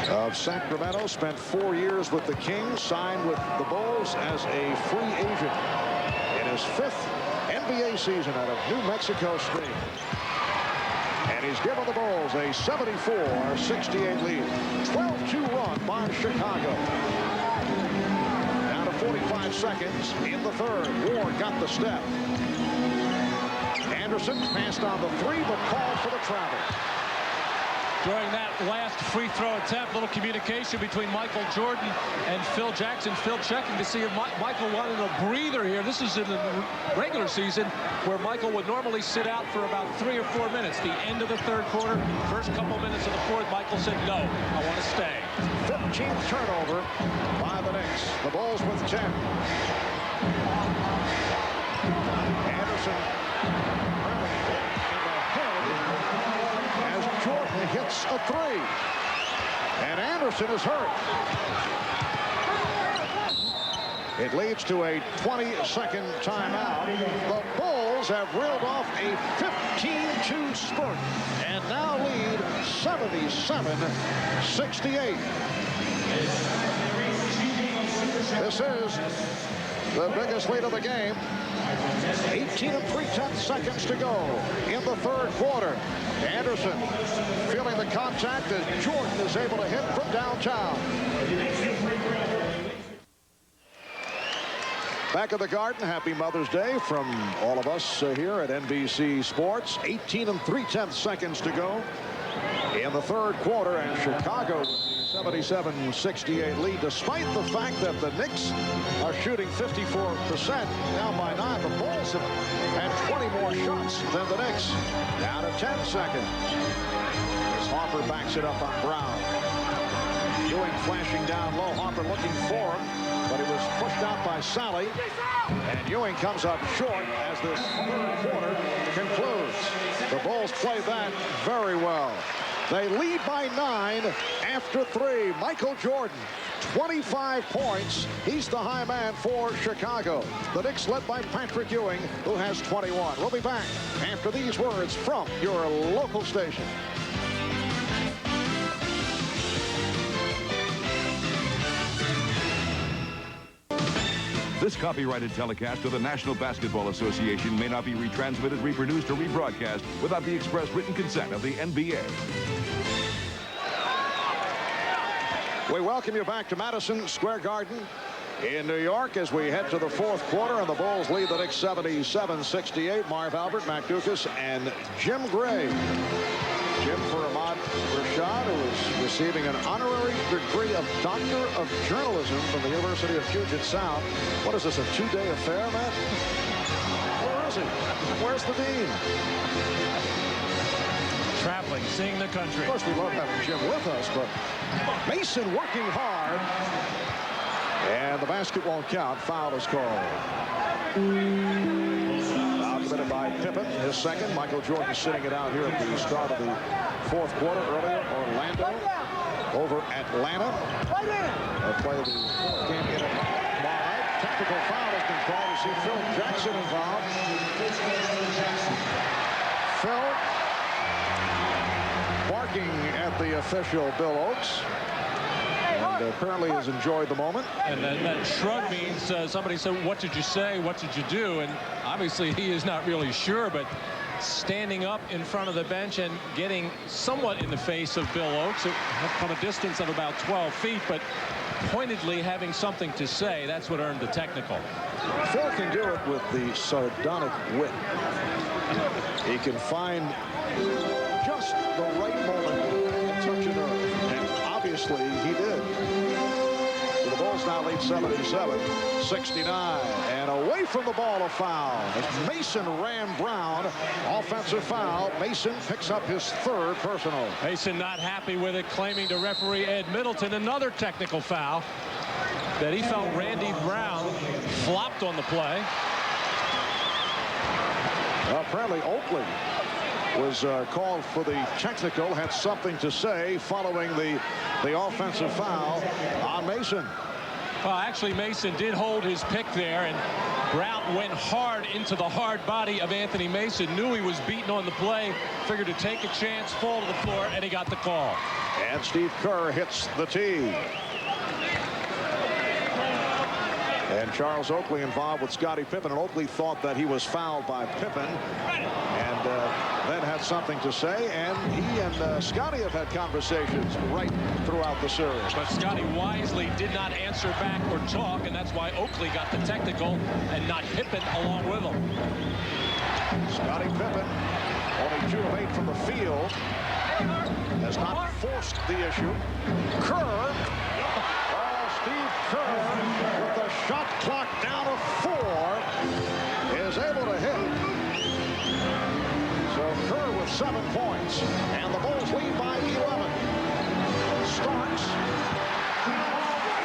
of Sacramento, spent 4 years with the Kings, signed with the Bulls as a free agent in his 5th NBA season out of New Mexico State. And he's given the Bulls a 74-68 lead. 12-2 run by Chicago. Down to 45 seconds in the third. Ward got the step. Anderson passed on the 3, but called for the travel. During that last free throw attempt, little communication between Michael Jordan and Phil Jackson. Phil checking to see if Michael wanted a breather here. This is in the regular season where Michael would normally sit out for about 3 or 4 minutes. The end of the third quarter, first couple minutes of the fourth, Michael said, no, I want to stay. 15th turnover by the Knicks. The Bulls with 10. Anderson hits a 3, and Anderson is hurt. It leads to a 20-second timeout. The Bulls have reeled off a 15-2 spurt and now lead 77-68. This is the biggest lead of the game. 18 3/10 seconds to go in the third quarter. Anderson feeling the contact as Jordan is able to hit from downtown. Back at the Garden, happy Mother's Day from all of us here at NBC Sports. 18 3/10 seconds to go in the third quarter, and Chicago 77-68 lead, despite the fact that the Knicks are shooting 54%, down by 9. The Bulls have had 20 more shots than the Knicks. Down to 10 seconds. As Harper backs it up on Brown. Ewing flashing down low. Harper looking for him, but he was pushed out by Sally. And Ewing comes up short as this third quarter concludes. The Bulls play that very well. They lead by 9 after 3. Michael Jordan, 25 points. He's the high man for Chicago. The Knicks led by Patrick Ewing, who has 21. We'll be back after these words from your local station. This copyrighted telecast of the National Basketball Association may not be retransmitted, reproduced, or rebroadcast without the express written consent of the NBA. We welcome you back to Madison Square Garden in New York as we head to the fourth quarter, and the Bulls lead the Knicks 77-68. Marv Albert, Mac Dukas, and Jim Gray. Jim for Ahmad Rashad, who is receiving an honorary degree of Doctor of Journalism from the University of Puget Sound. What is this, a two-day affair, man? Where is he? Where's the dean? Traveling, seeing the country. Of course, we love having Jim with us, but Mason working hard. And the basket won't count. Foul is called. Foul committed by Pippen, his second. Michael Jordan sitting it out here at the start of the fourth quarter. Earlier, Orlando over Atlanta. They play the fourth game in tomorrow night. Technical foul has been called. You see Phil Jackson involved. Phil barking at the official, Bill Oakes. And apparently has enjoyed the moment. And that shrug means somebody said, what did you say? What did you do? And obviously he is not really sure, but standing up in front of the bench and getting somewhat in the face of Bill Oakes from a distance of about 12 feet, but pointedly having something to say. That's what earned the technical. Phil can do it with the sardonic wit. He can find just the right moment to touch a nerve. And obviously he did. So the Bulls now lead 77-69. And away from the ball, a foul. As Mason ran Brown. Offensive foul. Mason picks up his third personal. Mason not happy with it, claiming to referee Ed Middleton another technical foul that he felt Randy Brown flopped on the play. Apparently Oakley was called for the technical, had something to say following the offensive foul on Mason. Well, actually, Mason did hold his pick there, and Brown went hard into the hard body of Anthony Mason. Knew he was beaten on the play, figured to take a chance, fall to the floor, and he got the call. And Steve Kerr hits the tee. And Charles Oakley involved with Scottie Pippen, and Oakley thought that he was fouled by Pippen, and then had something to say. And he and Scottie have had conversations right throughout the series. But Scottie wisely did not answer back or talk, and that's why Oakley got the technical and not Pippen along with him. Scottie Pippen, only 2 of 8 from the field, has not forced the issue. Kerr. Steve Kerr, with the shot clock down to 4, is able to hit. So Kerr with 7 points, and the Bulls lead by 11. Starks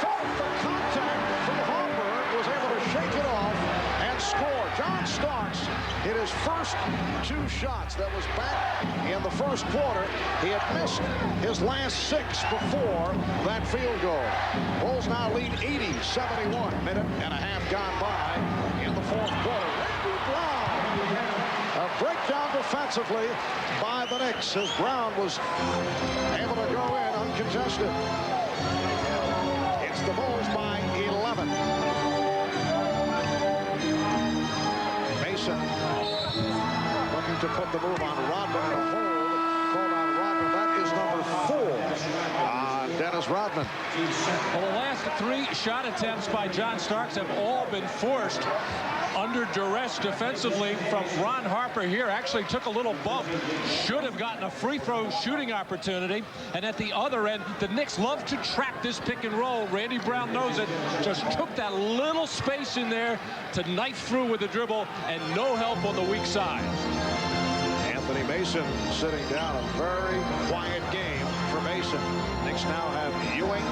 fought the contact from Harper, was able to shake it off and score. John Starks hit his first 2 shots. That was back in the first quarter. He had missed his last 6 before that field goal. Bulls now lead 80-71. Minute and a half gone by in the fourth quarter. Randy Brown. A breakdown defensively by the Knicks as Brown was able to go in uncontested. It's the Bulls by 11. Mason looking to put the move on Rodman in a hold. Called on Rodman. That is number 4. Dennis Rodman. Well, the last 3 shot attempts by John Starks have all been forced under duress defensively from Ron Harper here. Actually took a little bump. Should have gotten a free throw shooting opportunity. And at the other end, the Knicks love to trap this pick and roll. Randy Brown knows it. Just took that little space in there to knife through with the dribble, and no help on the weak side. Anthony Mason sitting down. A very quiet game for Mason. Knicks now have Ewing,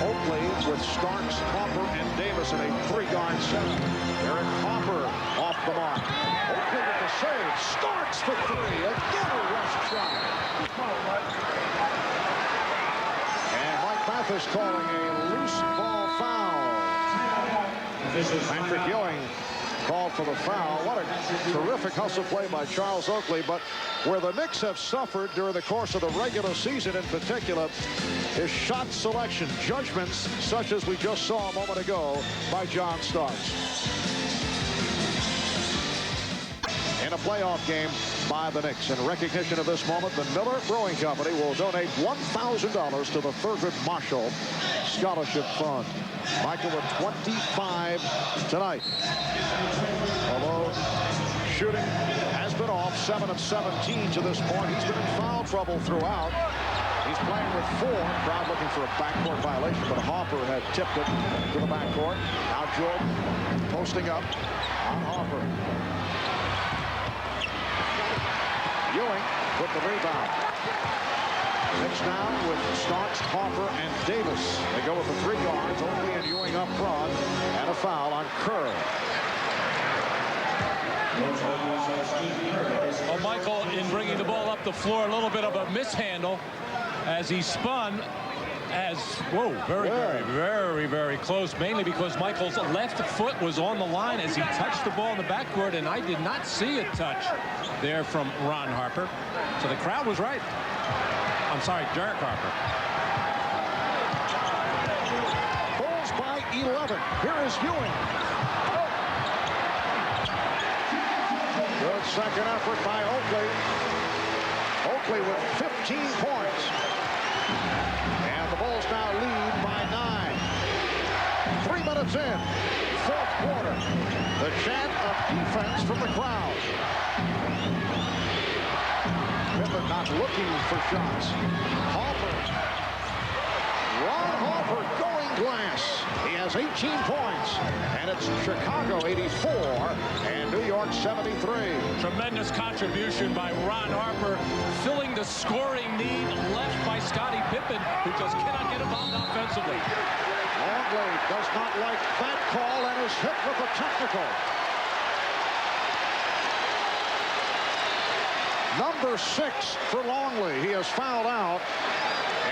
Oakley with Starks, Harper, and Davis in a 3-guard setup. Eric Harper off the mark. Oakley with the save. Starks for 3. Again a rush shot. And Mike Mathis calling a loose ball foul. Patrick Ewing called for the foul. What a terrific hustle play by Charles Oakley. But where the Knicks have suffered during the course of the regular season in particular is shot selection, judgments such as we just saw a moment ago by John Starks. In a playoff game by the Knicks. In recognition of this moment, the Miller Brewing Company will donate $1,000 to the Thurgood Marshall Scholarship Fund. Michael with 25 tonight. Although shooting has been off, 7 of 17 to this point. He's been in foul trouble throughout. He's playing with 4. Crowd looking for a backcourt violation, but Harper had tipped it to the backcourt. Now Jordan posting up on Harper. Ewing with the rebound. Knicks now with Starks, Harper, and Davis. They go with the 3 guards, Oakley and Ewing up front, and a foul on Kerr. Well, Michael, in bringing the ball up the floor, a little bit of a mishandle as he spun. Very close, mainly because Michael's left foot was on the line as he touched the ball in the backcourt, and I did not see a touch there from Ron Harper. So the crowd was right. I'm sorry, Derek Harper. Bulls by 11. Here is Ewing. Good second effort by Oakley. Oakley with 15 points. And the Bulls now lead by 9. 3 minutes in, 4th quarter. The chant of defense from the crowd. Pippen not looking for shots. Harper. Ron Harper going glass. He has 18 points. And it's Chicago 84 and New York 73. Tremendous contribution by Ron Harper, filling the scoring need left by Scottie Pippen, who just cannot get involved offensively. Longley does not like that call and is hit with a technical. Number 6 for Longley. He has fouled out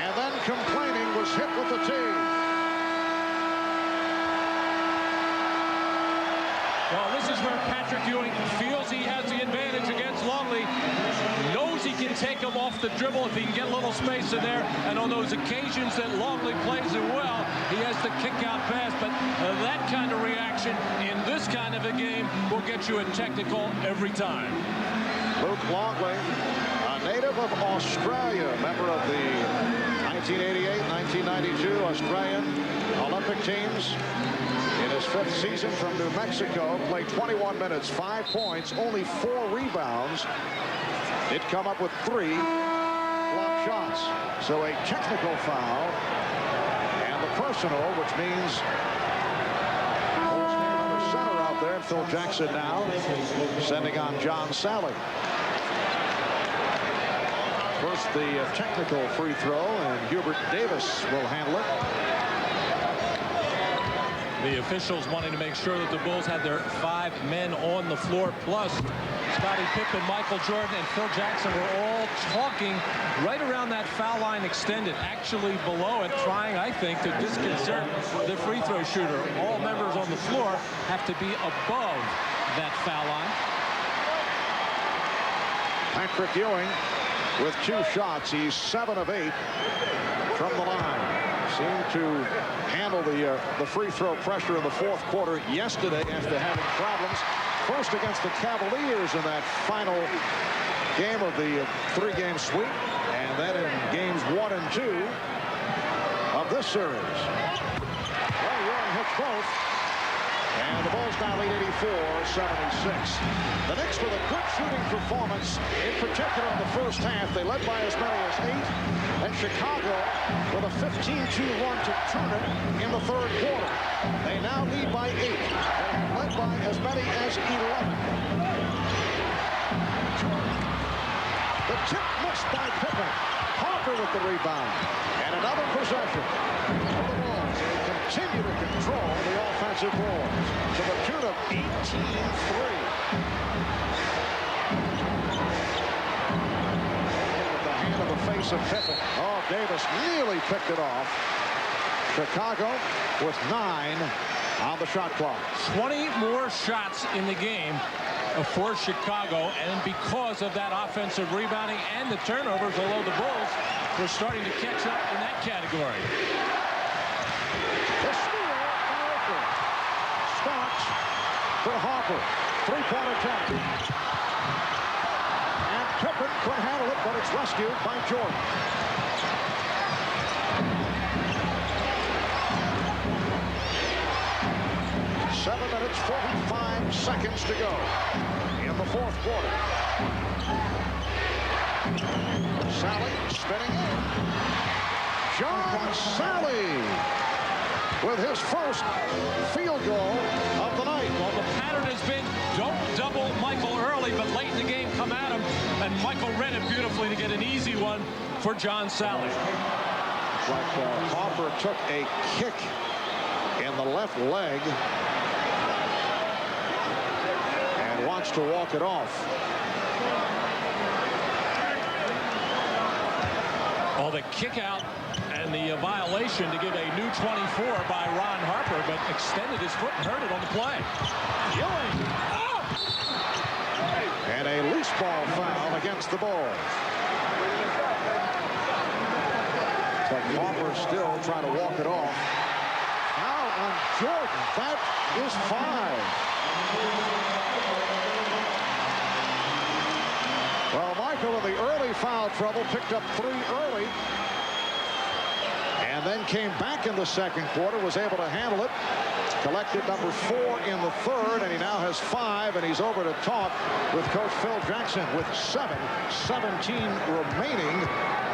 and then complaining was hit with the tee. Well, this is where Patrick Ewing feels he has the advantage against Longley. Knows he can take him off the dribble if he can get a little space in there. And on those occasions that Longley plays it well, he has the kick-out pass. But that kind of reaction in this kind of a game will get you a technical every time. Luke Longley, a native of Australia, member of the 1988-1992 Australian Olympic teams. In his 5th season from New Mexico, played 21 minutes, 5 points, only 4 rebounds. Did come up with 3 block shots. So a technical foul and the personal, which means the center out there. Phil Jackson now sending on John Sally. First the technical free throw, and Hubert Davis will handle it. The officials wanting to make sure that the Bulls had their 5 men on the floor, plus Scottie Pippen, Michael Jordan, and Phil Jackson were all talking right around that foul line extended, actually below it, trying, I think, to disconcert the free throw shooter. All members on the floor have to be above that foul line. Patrick Ewing with 2 shots. He's 7 of 8 from the line. Seemed to handle the free throw pressure in the 4th quarter yesterday after having problems. First against the Cavaliers in that final game of the 3-game sweep, and then in games 1 and 2 of this series. Well, Ewing hits both. And the Bulls now lead 84-76. The Knicks with a good shooting performance, in particular in the first half. They led by as many as 8. And Chicago with a 15-2 run to turn it in the 3rd quarter. They now lead by 8. And led by as many as 11. The tip missed by Pippen. Harper with the rebound. And another possession for the Bulls. They continue to control the offensive boards to the tune of 18-3. With the hand of the face of Pippen. Oh, Davis nearly picked it off. Chicago with 9 on the shot clock. 20 more shots in the game for Chicago, and because of that offensive rebounding and the turnovers, although the Bulls were starting to catch up in that category. The steal by Oakley. Starks for Harper. 3-point attack. And Pippen could handle it, but it's rescued by Jordan. 7 minutes, 45 seconds to go in the fourth quarter. Sally spinning in. John Sally with his first field goal of the night. Well, the pattern has been don't double Michael early, but late in the game come at him, and Michael read it beautifully to get an easy one for John Sally. Like Hopper took a kick in the left leg and wants to walk it off. Oh, the kick out and the violation to give a new 24 by Ron Harper, but extended his foot and hurt it on the play. Ewing. Oh! And a loose ball foul against the Bulls. But Harper still trying to walk it off. Foul on Jordan. That is 5. Well, Michael in the early foul trouble picked up 3 early. And then came back in the second quarter, was able to handle it. Collected number 4 in the third, and he now has 5, and he's over to talk with Coach Phil Jackson with 7:17 remaining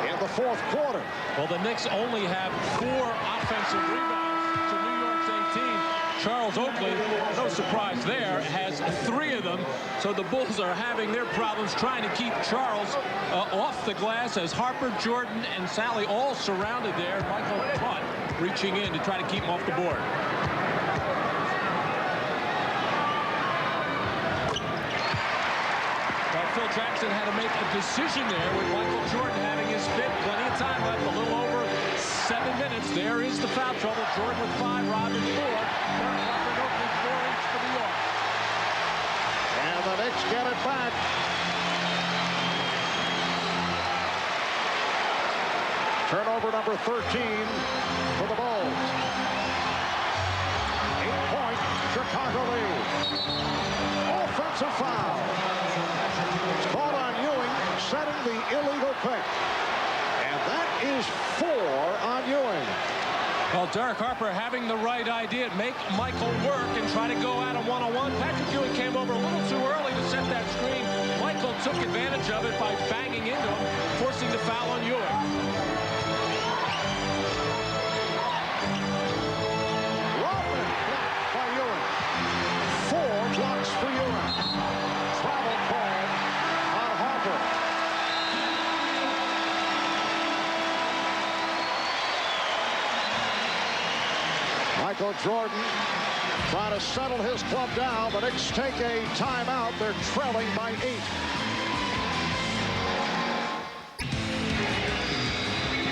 in the fourth quarter. Well, the Knicks only have 4 offensive rebounds to New York's 18. Charles Oakley, no surprise there, has 3 of them. So the Bulls are having their problems trying to keep Charles off the glass as Harper, Jordan, and Sally all surrounded there. Michael Putt reaching in to try to keep him off the board. Well, Phil Jackson had to make a decision there with Michael Jordan having his fit. Plenty of time left, a little over 7 minutes. There is the foul trouble. Jordan with 5, Rodman 4. Oakley 4 each for New York. And the Knicks get it back. Turnover number 13 for the Bulls. 8-point Chicago lead. Offensive foul. It's called on Ewing, setting the illegal pick. And that is 4 on Ewing. Well, Derek Harper having the right idea. Make Michael work and try to go at him one-on-one. Patrick Ewing came over a little too early to set that screen. Michael took advantage of it by banging into him, forcing the foul on Ewing. Rodman blocked by Ewing. 4 blocks for Ewing. Travel call on Harper. Michael Jordan trying to settle his club down. The Knicks take a timeout. They're trailing by 8.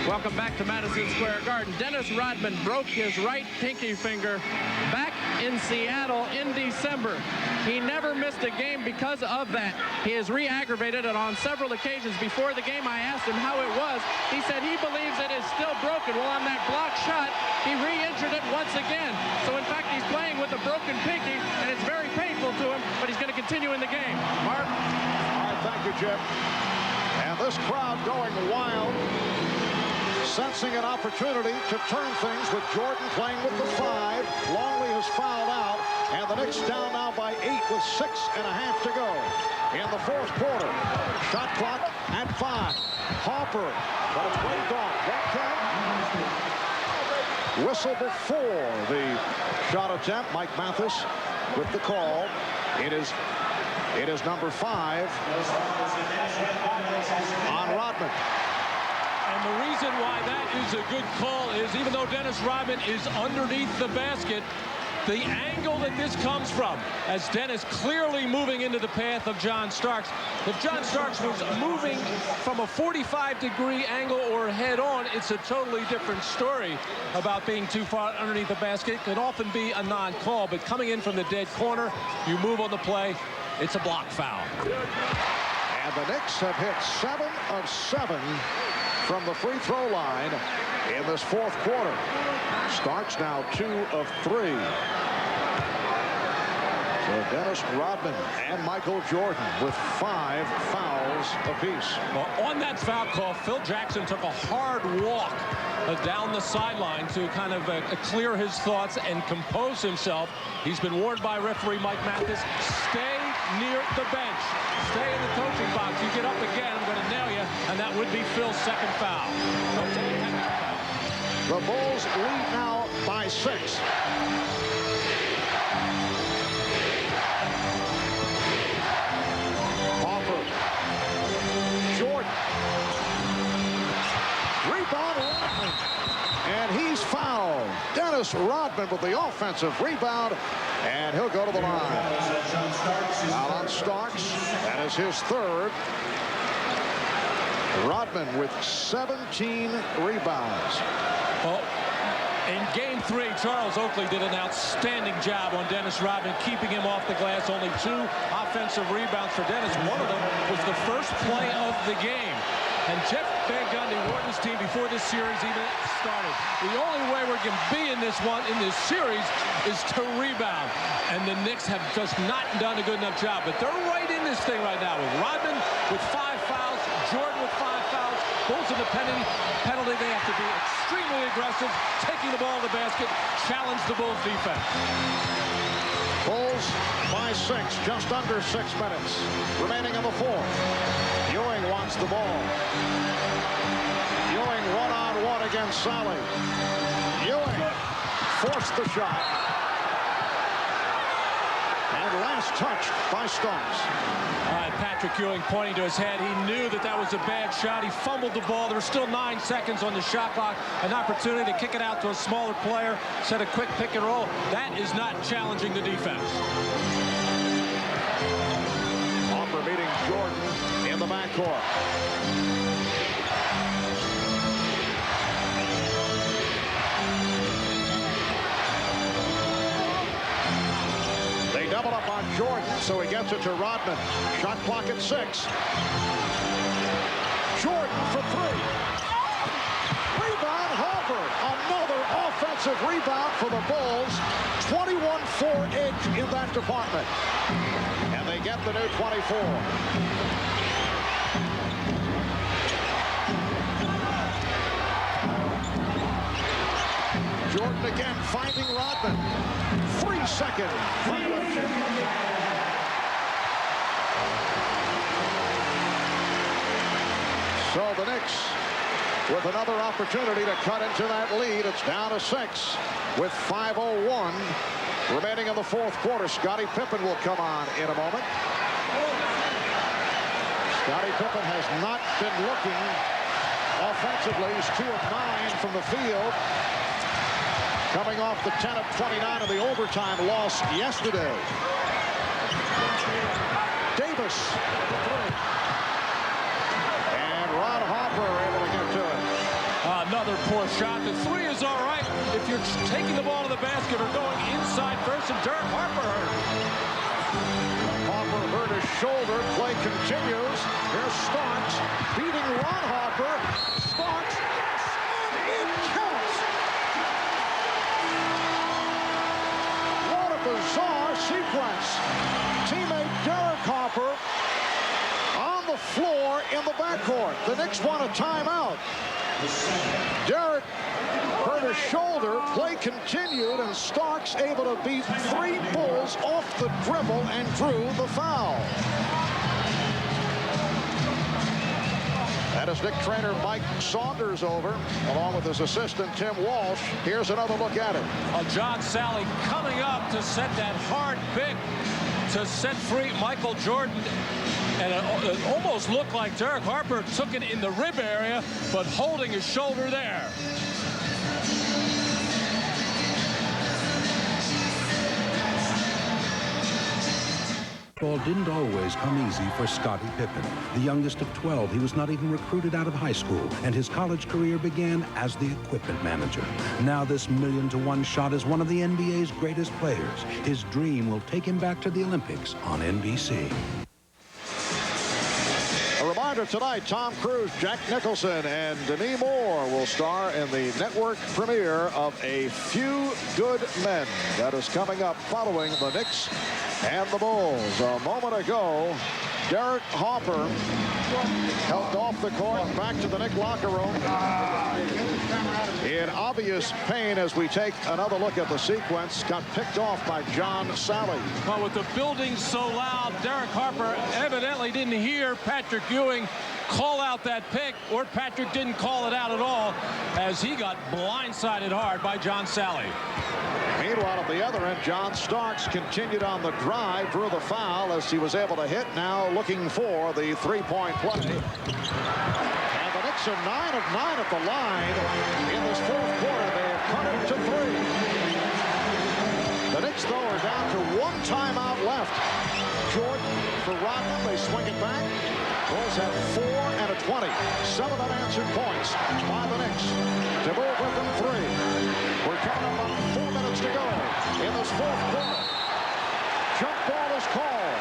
Welcome back to Madison Square Garden. Dennis Rodman broke his right pinky finger back in Seattle in December. He never missed a game because of that. He has re-aggravated it on several occasions. Before the game, I asked him how it was. He said he believes it is still broken. Well, on that block shot, he re-injured it once again. So, in fact, he's playing with a broken pinky, and it's very painful to him, but he's going to continue in the game. Mark? All right, thank you, Jim. And this crowd going wild, sensing an opportunity to turn things with Jordan playing with the 5. Longley has fouled out, and the Knicks down now by 8 with 6.5 to go in the fourth quarter. Shot clock at 5. Harper, but it's waved off. One count. Whistle before the shot attempt. Mike Mathis with the call. It is number 5 on Rodman. And the reason why that is a good call is even though Dennis Rodman is underneath the basket, the angle that this comes from, as Dennis clearly moving into the path of John Starks. If John Starks was moving from a 45-degree angle or head on, it's a totally different story about being too far underneath the basket. It could often be a non-call, but coming in from the dead corner, you move on the play, it's a block foul. And the Knicks have hit 7 of 7 from the free throw line in this fourth quarter. Starks now 2 of 3. So Dennis Rodman and Michael Jordan with 5 fouls apiece. Well, on that foul call, Phil Jackson took a hard walk down the sideline to kind of clear his thoughts and compose himself. He's been warned by referee Mike Mathis, stay near the bench. Stay in the coaching box. You get up again, I'm going to nail you. And that would be Phil's second foul. The Bulls lead now by 6. Hoffer. Jordan. Rebound Rodman. And he's fouled. Dennis Rodman with the offensive rebound. And he'll go to the line. Foul on Starks. That is his third. Rodman with 17 rebounds. Well, in Game 3, Charles Oakley did an outstanding job on Dennis Rodman, keeping him off the glass. Only 2 offensive rebounds for Dennis. One of them was the first play of the game. And Jeff Van Gundy warned his team before this series even started. The only way we're going to be in this series is to rebound. And the Knicks have just not done a good enough job. But they're right in this thing right now with Rodman with 5 fouls, Jordan with 5 fouls. Bulls in the penalty. They have to be extremely aggressive, taking the ball to the basket, challenge the Bulls defense. Bulls by 6, just under 6 minutes remaining in the 4th. Ewing wants the ball. Ewing one-on-one against Sally. Ewing forced the shot. And last touched by Starks. All right, Patrick Ewing pointing to his head. He knew that was a bad shot. He fumbled the ball. There were still 9 seconds on the shot clock. An opportunity to kick it out to a smaller player. Set a quick pick and roll. That is not challenging the defense. Hoffer meeting Jordan in the backcourt. They double up on Jordan, so he gets it to Rodman. Shot clock at 6. Jordan for 3. Rebound, Hoffer. Another offensive rebound for the Bulls. 21-4 edge in that department. And they get the new 24. Jordan again finding Rodman. 3-second violation. So the Knicks with another opportunity to cut into that lead. It's down to 6 with 5:01 remaining in the 4th quarter. Scottie Pippen will come on in a moment. Scottie Pippen has not been looking offensively. He's 2 of 9 from the field. Coming off the 10 of 29 of the overtime loss yesterday. Davis. And Ron Hoffer able to get to it. Another poor shot. The 3 is all right if you're taking the ball to the basket or going inside first, and Derek Harper hurt. Hoffer hurt his shoulder. Play continues. Here's Starks beating Ron Hoffer. Starks, and it counts. What a bizarre sequence. Teammate Derek Harper on the floor in the backcourt. The Knicks want a timeout. Derek hurt his shoulder. Play continued, and Starks able to beat 3 Bulls off the dribble and drew the foul. That is Knicks trainer Mike Saunders over, along with his assistant Tim Walsh. Here's another look at it. John Sally coming up to set that hard pick to set free Michael Jordan. And it almost looked like Derek Harper took it in the rib area, but holding his shoulder there. Ball didn't always come easy for Scottie Pippen. The youngest of 12, he was not even recruited out of high school, and his college career began as the equipment manager. Now this 1,000,000-to-1 shot is one of the NBA's greatest players. His dream will take him back to the Olympics on NBC. A reminder Later tonight, Tom Cruise, Jack Nicholson, and Demi Moore will star in the network premiere of A Few Good Men. That is coming up following the Knicks and the Bulls. A moment ago, Derek Harper helped off the court back to the Knicks locker room in obvious pain as we take another look at the sequence. Got picked off by John Sally. Well, with the building so loud, Derek Harper evidently didn't hear Patrick Ewing call out that pick, or Patrick didn't call it out at all as he got blindsided hard by John Sally. Meanwhile, at the other end, John Starks continued on the drive, drew the foul as he was able to hit, now looking for the three-point play. And the Knicks are 9 of 9 at the line in this fourth quarter. They have cut it to 3. The Knicks, though, are down to 1 timeout left. Jordan for Rodman. They swing it back. Bulls have 4 and a 20. 7 unanswered points by the Knicks to move within 3. We're coming up on 4 minutes to go in this fourth quarter. Jump ball is called.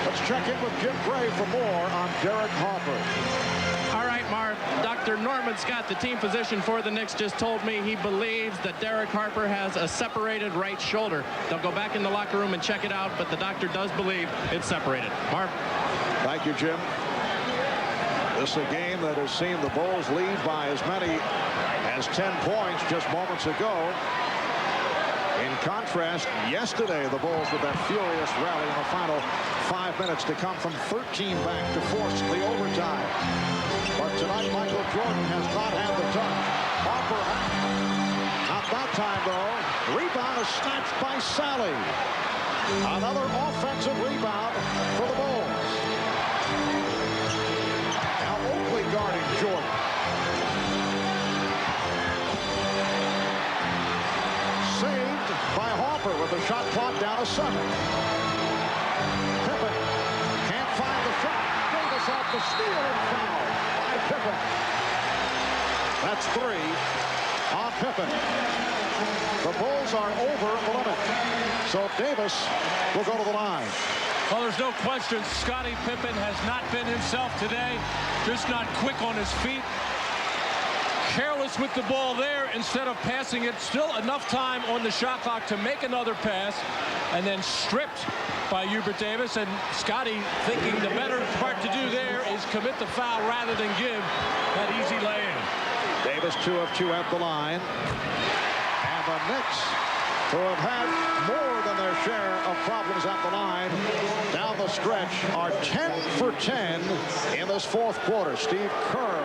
Let's check in with Jim Gray for more on Derek Harper. All right, Marv. Dr. Norman Scott, the team physician for the Knicks, just told me he believes that Derek Harper has a separated right shoulder. They'll go back in the locker room and check it out, but the doctor does believe it's separated. Marv. Thank you, Jim. This is a game that has seen the Bulls lead by as many as 10 points just moments ago. In contrast, yesterday, the Bulls with that furious rally in the final 5 minutes to come from 13 back to force the overtime. But tonight, Michael Jordan has not had the touch. Harper, not that time, though. Rebound is snatched by Sally. Another offensive rebound for the Bulls. Now Oakley guarding Jordan. Saved by Harper with the shot clock down to 7. Pippen can't find the shot. Davis off the steal and foul by Pippen. That's 3 on Pippen. The Bulls are over the limit. So Davis will go to the line. Well, there's no question Scottie Pippen has not been himself today. Just not quick on his feet. Careless with the ball there instead of passing it. Still enough time on the shot clock to make another pass, and then stripped by Hubert Davis. And Scottie thinking the better part to do there is commit the foul rather than give that easy lay-in. Davis 2 of 2 at the line. And the Knicks, who have had more than their share of problems at the line down the stretch, are 10 for 10 in this fourth quarter. Steve Kerr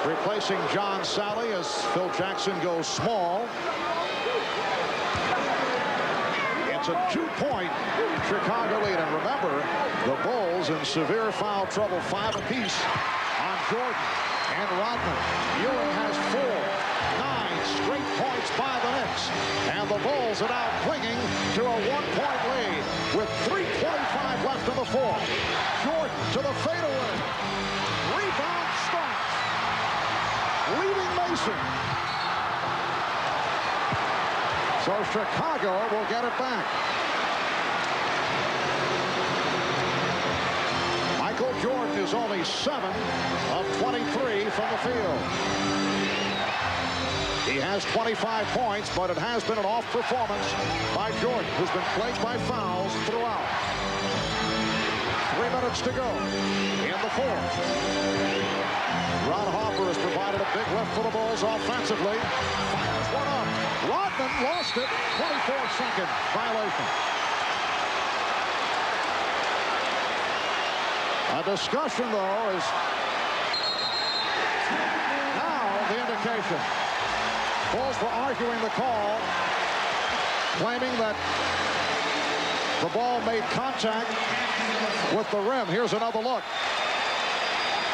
replacing John Sally as Phil Jackson goes small. It's a 2-point Chicago lead. And remember, the Bulls in severe foul trouble, 5 apiece on Jordan and Rodman. Ewing has 4. 9 straight points by the Knicks. And the Bulls are now clinging to a 1-point lead with 3:25 left in the fourth. Jordan to the fadeaway. Rebound Starks. Leading Mason. So Chicago will get it back. Michael Jordan is only 7 of 23 from the field. He has 25 points, but it has been an off performance by Jordan, who's been plagued by fouls throughout. 3 minutes to go in the fourth. Ron Harper has provided a big lift for the Bulls offensively. Fires one up. Rodman lost it. 24-second violation. A discussion, though, is now the indication. Bulls were arguing the call, claiming that the ball made contact with the rim. Here's another look.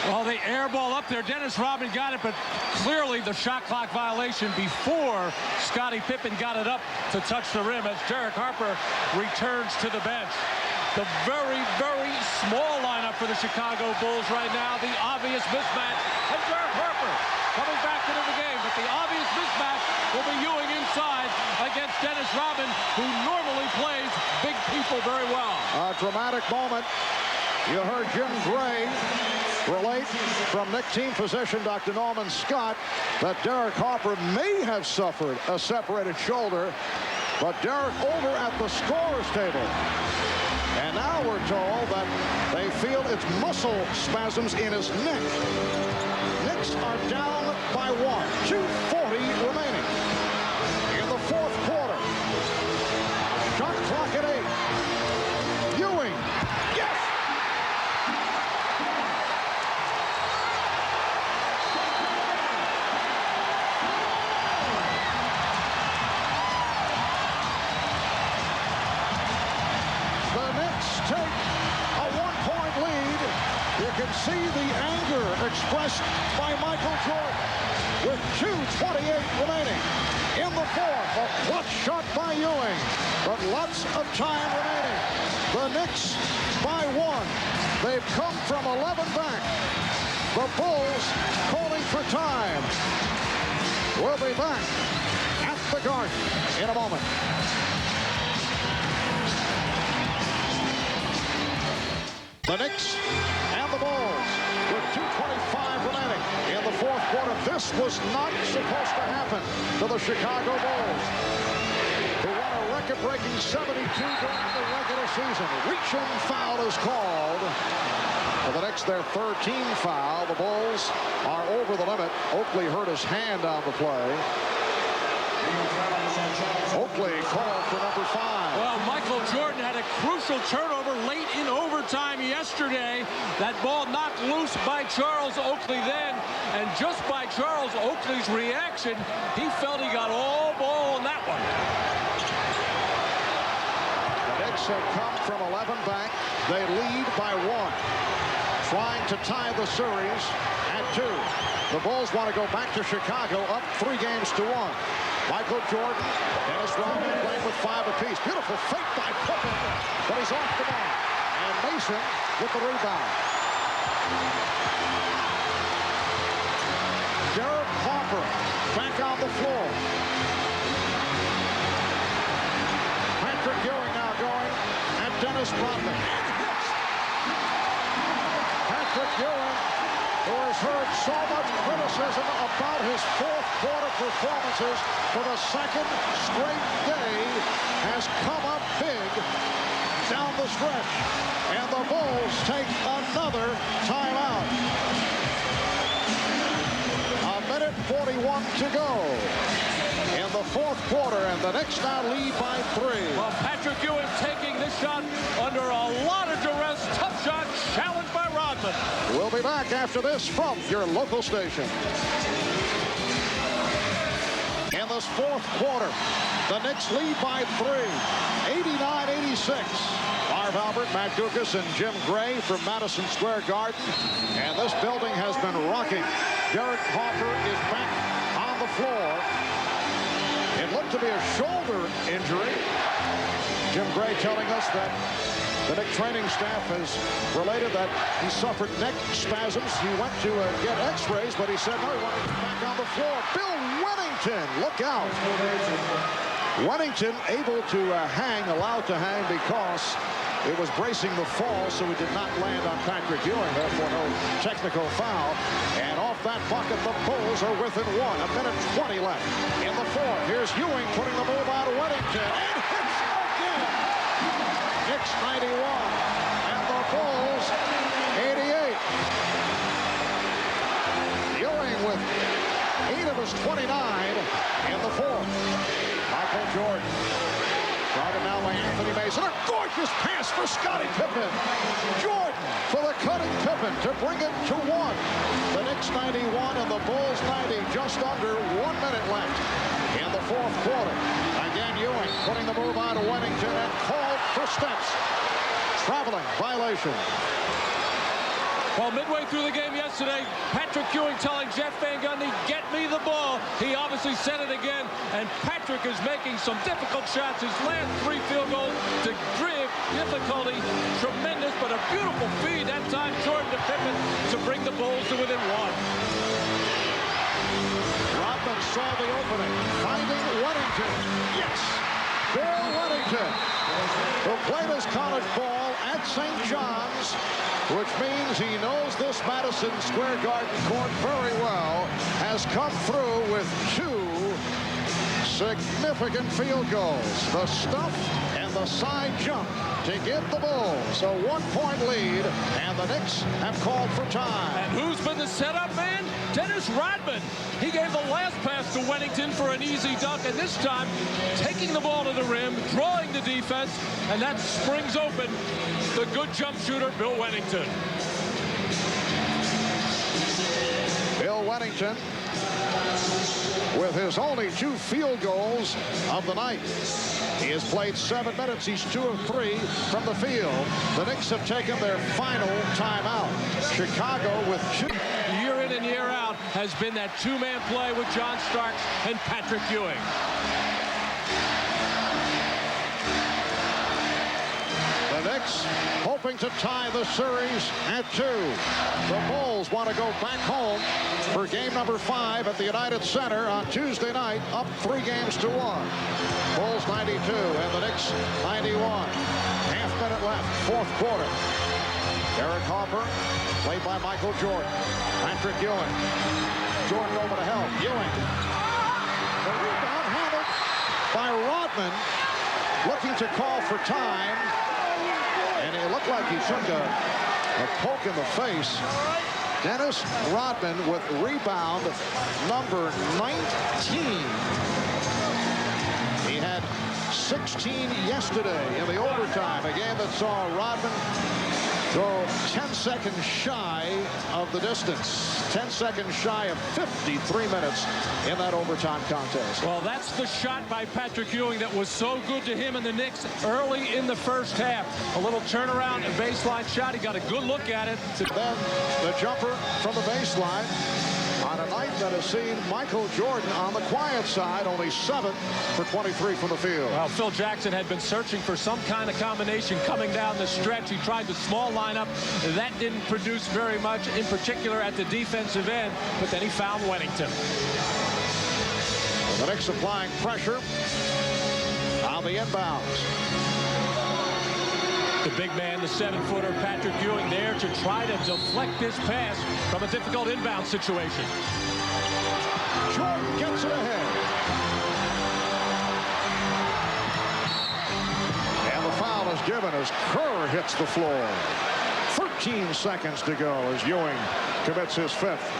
Well, the air ball up there. Dennis Rodman got it, but clearly the shot clock violation before Scottie Pippen got it up to touch the rim as Derek Harper returns to the bench. The very, very small lineup for the Chicago Bulls right now. The obvious mismatch. And Derek Harper coming back into the game. But the obvious mismatch will be Ewing inside against Dennis Rodman, who normally plays big people very well. A dramatic moment You heard Jim Gray relate from Knicks team physician Dr. Norman Scott that Derek Harper may have suffered a separated shoulder, but Derek over at the scorer's table. And now we're told that they feel it's muscle spasms in his neck. Knicks are down by 1. 2:40 remaining in the fourth quarter. Shot clock at 8. Ewing. Yes! The Knicks take a 1-point lead. You can see the anger expressed by Michael Jordan with 2:28 remaining in the fourth. A clutch shot by Ewing, but lots of time remaining. The Knicks by 1. They've come from 11 back. The Bulls calling for time. We'll be back at the Garden in a moment. The Knicks and the Bulls with 2:25 remaining in the fourth quarter. This was not supposed to happen to the Chicago Bulls, who won a record-breaking 72 during the regular season. Reach-in foul is called. For the Knicks, their third team foul. The Bulls are over the limit. Oakley hurt his hand on the play. Oakley called for number 5. Well, Michael Jordan had a crucial turnover late in overtime yesterday. That ball knocked loose by Charles Oakley then, and just by Charles Oakley's reaction, he felt he got all ball on that one. The Knicks have come from 11 back. They lead by 1, trying to tie the series at 2. The Bulls want to go back to Chicago, up 3 games to 1. Michael Jordan, Dennis Rodman playing with 5 apiece. Beautiful fake by Pippen, but he's off the mark. And Mason with the rebound. Derek Harper back on the floor. Patrick Ewing now going at Dennis Rodman. Patrick Ewing, who has heard so much criticism about his fourth quarter performances for the second straight day, has come up big down the stretch. And the Bulls take another timeout. 1:41 to go in the fourth quarter, and the Knicks now lead by 3. Well, Patrick Ewing taking this shot under a lot of duress. Tough shot, challenged by Rodman. We'll be back after this from your local station. In this fourth quarter, the Knicks lead by 3, 89-86. Marv Albert, Matt Dukas, and Jim Gray from Madison Square Garden. And this building has been rocking. Derek Harper is back on the floor. It looked to be a shoulder injury. Jim Gray telling us that the Knicks training staff has related that he suffered neck spasms. He went to get x-rays, but he said, no, he wanted to get back on the floor. Bill Wennington, look out. Wennington able to hang, allowed to hang because it was bracing the fall, so it did not land on Patrick Ewing. Therefore, no technical foul. And off that bucket, the Bulls are within 1. 1:20 left in the fourth. Here's Ewing putting the move out of Wennington. And hits again. Knicks 91. And the Bulls 88. Ewing with 8 of his 29 in the fourth. Michael Jordan. Guarded now by Anthony Mason. A gorgeous pass for Scottie Pippen. Jordan for the cutting Pippen to bring it to 1. The Knicks 91 and the Bulls 90. Just under 1 minute left in the fourth quarter. Again, Ewing putting the move out of Wennington and called for steps. Traveling violation. Well, midway through the game yesterday, Patrick Ewing telling Jeff Van Gundy, get me the ball. He obviously said it again, and Patrick is making some difficult shots. His last 3 field goals to grip difficulty, tremendous, but a beautiful feed that time, Jordan to Pippen to bring the Bulls to within 1. Rodman saw the opening, finding Wennington. Yes, Bill Wennington, who played his college ball at St. John's, which means he knows this Madison Square Garden court very well, has come through with 2 significant field goals. The stuff and the side jump to give the Bulls a 1-point lead, and the Knicks have called for time. And who's been the setup man? Dennis Rodman. He gave the last pass to Wennington for an easy dunk, and this time taking the ball to the rim, drawing the defense, and that springs open the good jump shooter, Bill Wennington. Bill Wennington with his only 2 field goals of the night. He has played 7 minutes. He's 2 of 3 from the field. The Knicks have taken their final timeout. Chicago with 2. Year in and year out has been that 2-man play with John Starks and Patrick Ewing. The Knicks hoping to tie the series at 2. The Bulls want to go back home for game number 5 at the United Center on Tuesday night, up 3 games to 1. Bulls 92 and the Knicks 91. Half minute left, 4th quarter. Derek Harper, played by Michael Jordan. Patrick Ewing. Jordan over to help. Ewing. The rebound handled by Rodman, looking to call for time. And it looked like he took a poke in the face. Dennis Rodman with rebound number 19. He had 16 yesterday in the overtime, a game that saw Rodman go 10 seconds shy of the distance. 10 seconds shy of 53 minutes in that overtime contest. Well, that's the shot by Patrick Ewing that was so good to him and the Knicks early in the first half. A little turnaround, a baseline shot. He got a good look at it. Then the jumper from the baseline on a night that has seen Michael Jordan on the quiet side, only 7 for 23 from the field. Well, Phil Jackson had been searching for some kind of combination coming down the stretch. He tried the small lineup. That didn't produce very much, in particular at the defensive end, but then he found Wennington. The Knicks applying pressure on the inbounds. The big man, the 7-footer, Patrick Ewing, there to try to deflect this pass from a difficult inbound situation. Jordan gets it ahead. And the foul is given as Kerr hits the floor. 13 seconds to go as Ewing commits his 5th.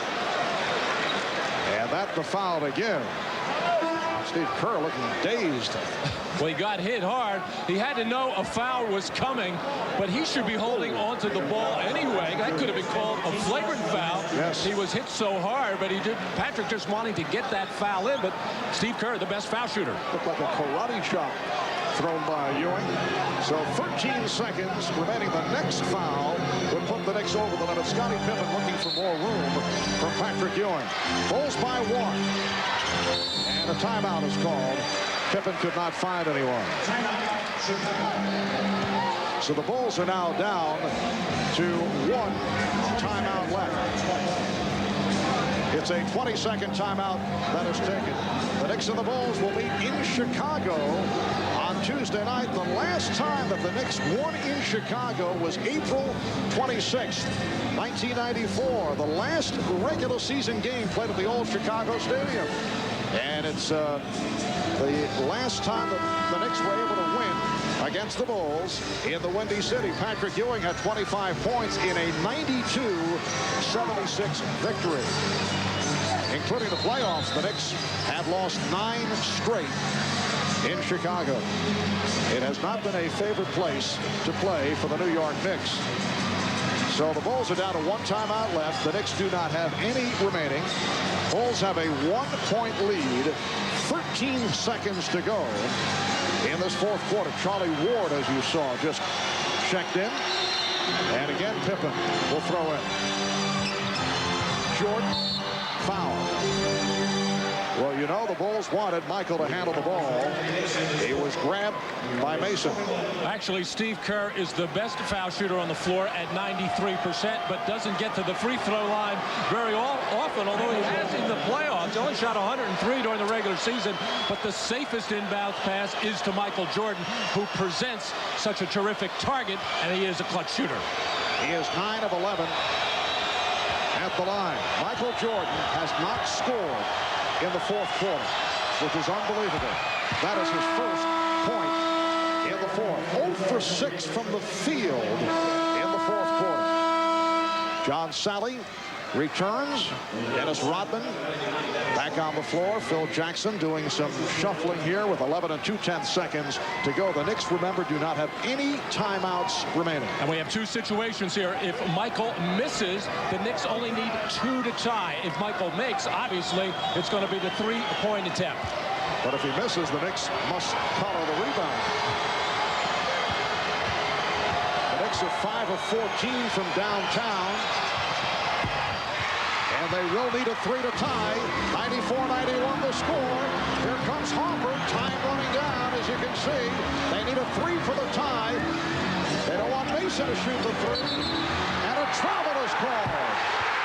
And that's the foul to give. Steve Kerr looking dazed. Well, he got hit hard. He had to know a foul was coming, but he should be holding onto the ball anyway. That could have been called a flagrant foul. Yes. He was hit so hard, but he did. Patrick just wanting to get that foul in, but Steve Kerr, the best foul shooter. Looked like a karate chop thrown by Ewing. So 13 seconds remaining. The next foul would put the Knicks over the limit. Scottie Pippen looking for more room from Patrick Ewing. Bulls by 1. And a timeout is called. Pippen could not find anyone. So the Bulls are now down to 1 timeout left. It's a 20-second timeout that is taken. The Knicks and the Bulls will meet in Chicago on Tuesday night. The last time that the Knicks won in Chicago was April 26th, 1994. The last regular season game played at the old Chicago Stadium. And it's the last time that the Knicks were able to win against the Bulls in the Windy City. Patrick Ewing had 25 points in a 92-76 victory. Including the playoffs, the Knicks have lost 9 straight in Chicago. It has not been a favorite place to play for the New York Knicks. So the Bulls are down to 1 timeout left. The Knicks do not have any remaining. Bulls have a 1-point lead. 13 seconds to go in this 4th quarter. Charlie Ward, as you saw, just checked in. And again, Pippen will throw in. Jordan, foul. Well, you know, the Bulls Bulls wanted Michael to handle the ball. He was grabbed by Mason. Actually, Steve Kerr is the best foul shooter on the floor at 93%, but doesn't get to the free throw line very often, although he has in the playoffs. He only shot 103 during the regular season, but the safest inbound pass is to Michael Jordan, who presents such a terrific target, and he is a clutch shooter. He is 9 of 11 at the line. Michael Jordan has not scored in the fourth quarter, which is unbelievable. That is his first point in the fourth. 0 for 6 from the field in the fourth quarter. John Sally returns. Dennis Rodman back on the floor. Phil Jackson doing some shuffling here with 11 2/10 seconds to go. The Knicks, remember, do not have any timeouts remaining. And we have two situations here. If Michael misses, the Knicks only need 2 to tie. If Michael makes, obviously, it's going to be the 3-point attempt. But if he misses, the Knicks must collar the rebound. The Knicks are 5 of 14 from downtown. And they will need a 3 to tie. 94-91 the score. Here comes Harper. Time running down, as you can see. They need a 3 for the tie. They don't want Mason to shoot the 3. And a travel is called.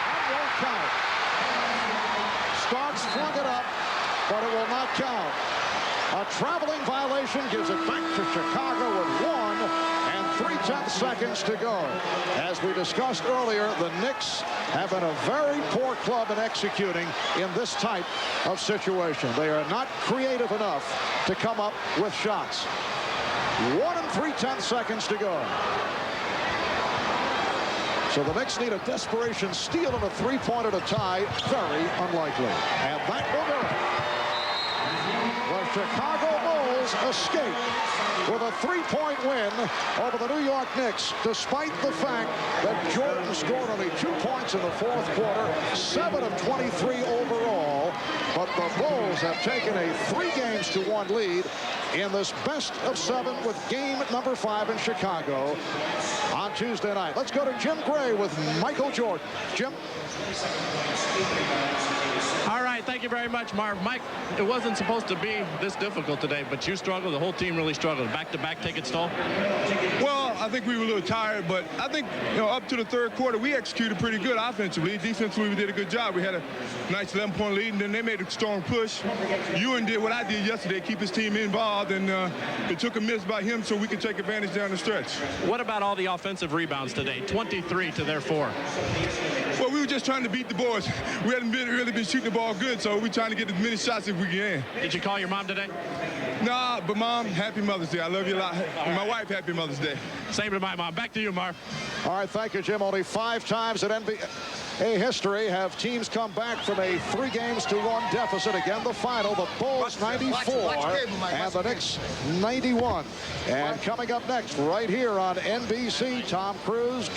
That won't count. Starks flung it up, but it will not count. A traveling violation gives it back to Chicago with 1 and 3/10 seconds to go. As we discussed earlier, the Knicks have been a very poor club in executing in this type of situation. They are not creative enough to come up with shots. 1 and 3/10 seconds to go. So the Knicks need a desperation steal and a 3-pointer to tie. Very unlikely. And that will do it. The Chicago Bulls escape with a 3-point win over the New York Knicks, despite the fact that Jordan scored only 2 points in the fourth quarter, 7 of 23 overall. But the Bulls have taken a 3-games-to-1 lead in this best of 7 with game number 5 in Chicago on Tuesday night. Let's go to Jim Gray with Michael Jordan. Jim? All right, thank you very much, Marv. Mike, it wasn't supposed to be this difficult today, but you struggled. The whole team really struggled. Back-to-back take it stall? Well, I think we were a little tired, but I think, up to the third quarter, we executed pretty good offensively. Defensively, we did a good job. We had a nice 11-point lead, and then they made a strong push. Ewing did what I did yesterday, keep his team involved, and it took a miss by him so we could take advantage down the stretch. What about all the offensive rebounds today? 23 to their 4. Well, we were just trying to beat the boys. We hadn't really been shooting the ball good, so we're trying to get as many shots as we can. Did you call your mom today? Nah, but Mom, happy Mother's Day. I love you a lot. And my wife, happy Mother's Day. Same to my mom. Back to you, Marv. All right, thank you, Jim. Only 5 times in NBA history have teams come back from a 3-games-to-1 deficit. Again, the final, the Bulls 94 and the Knicks 91. And coming up next, right here on NBC, Tom Cruise.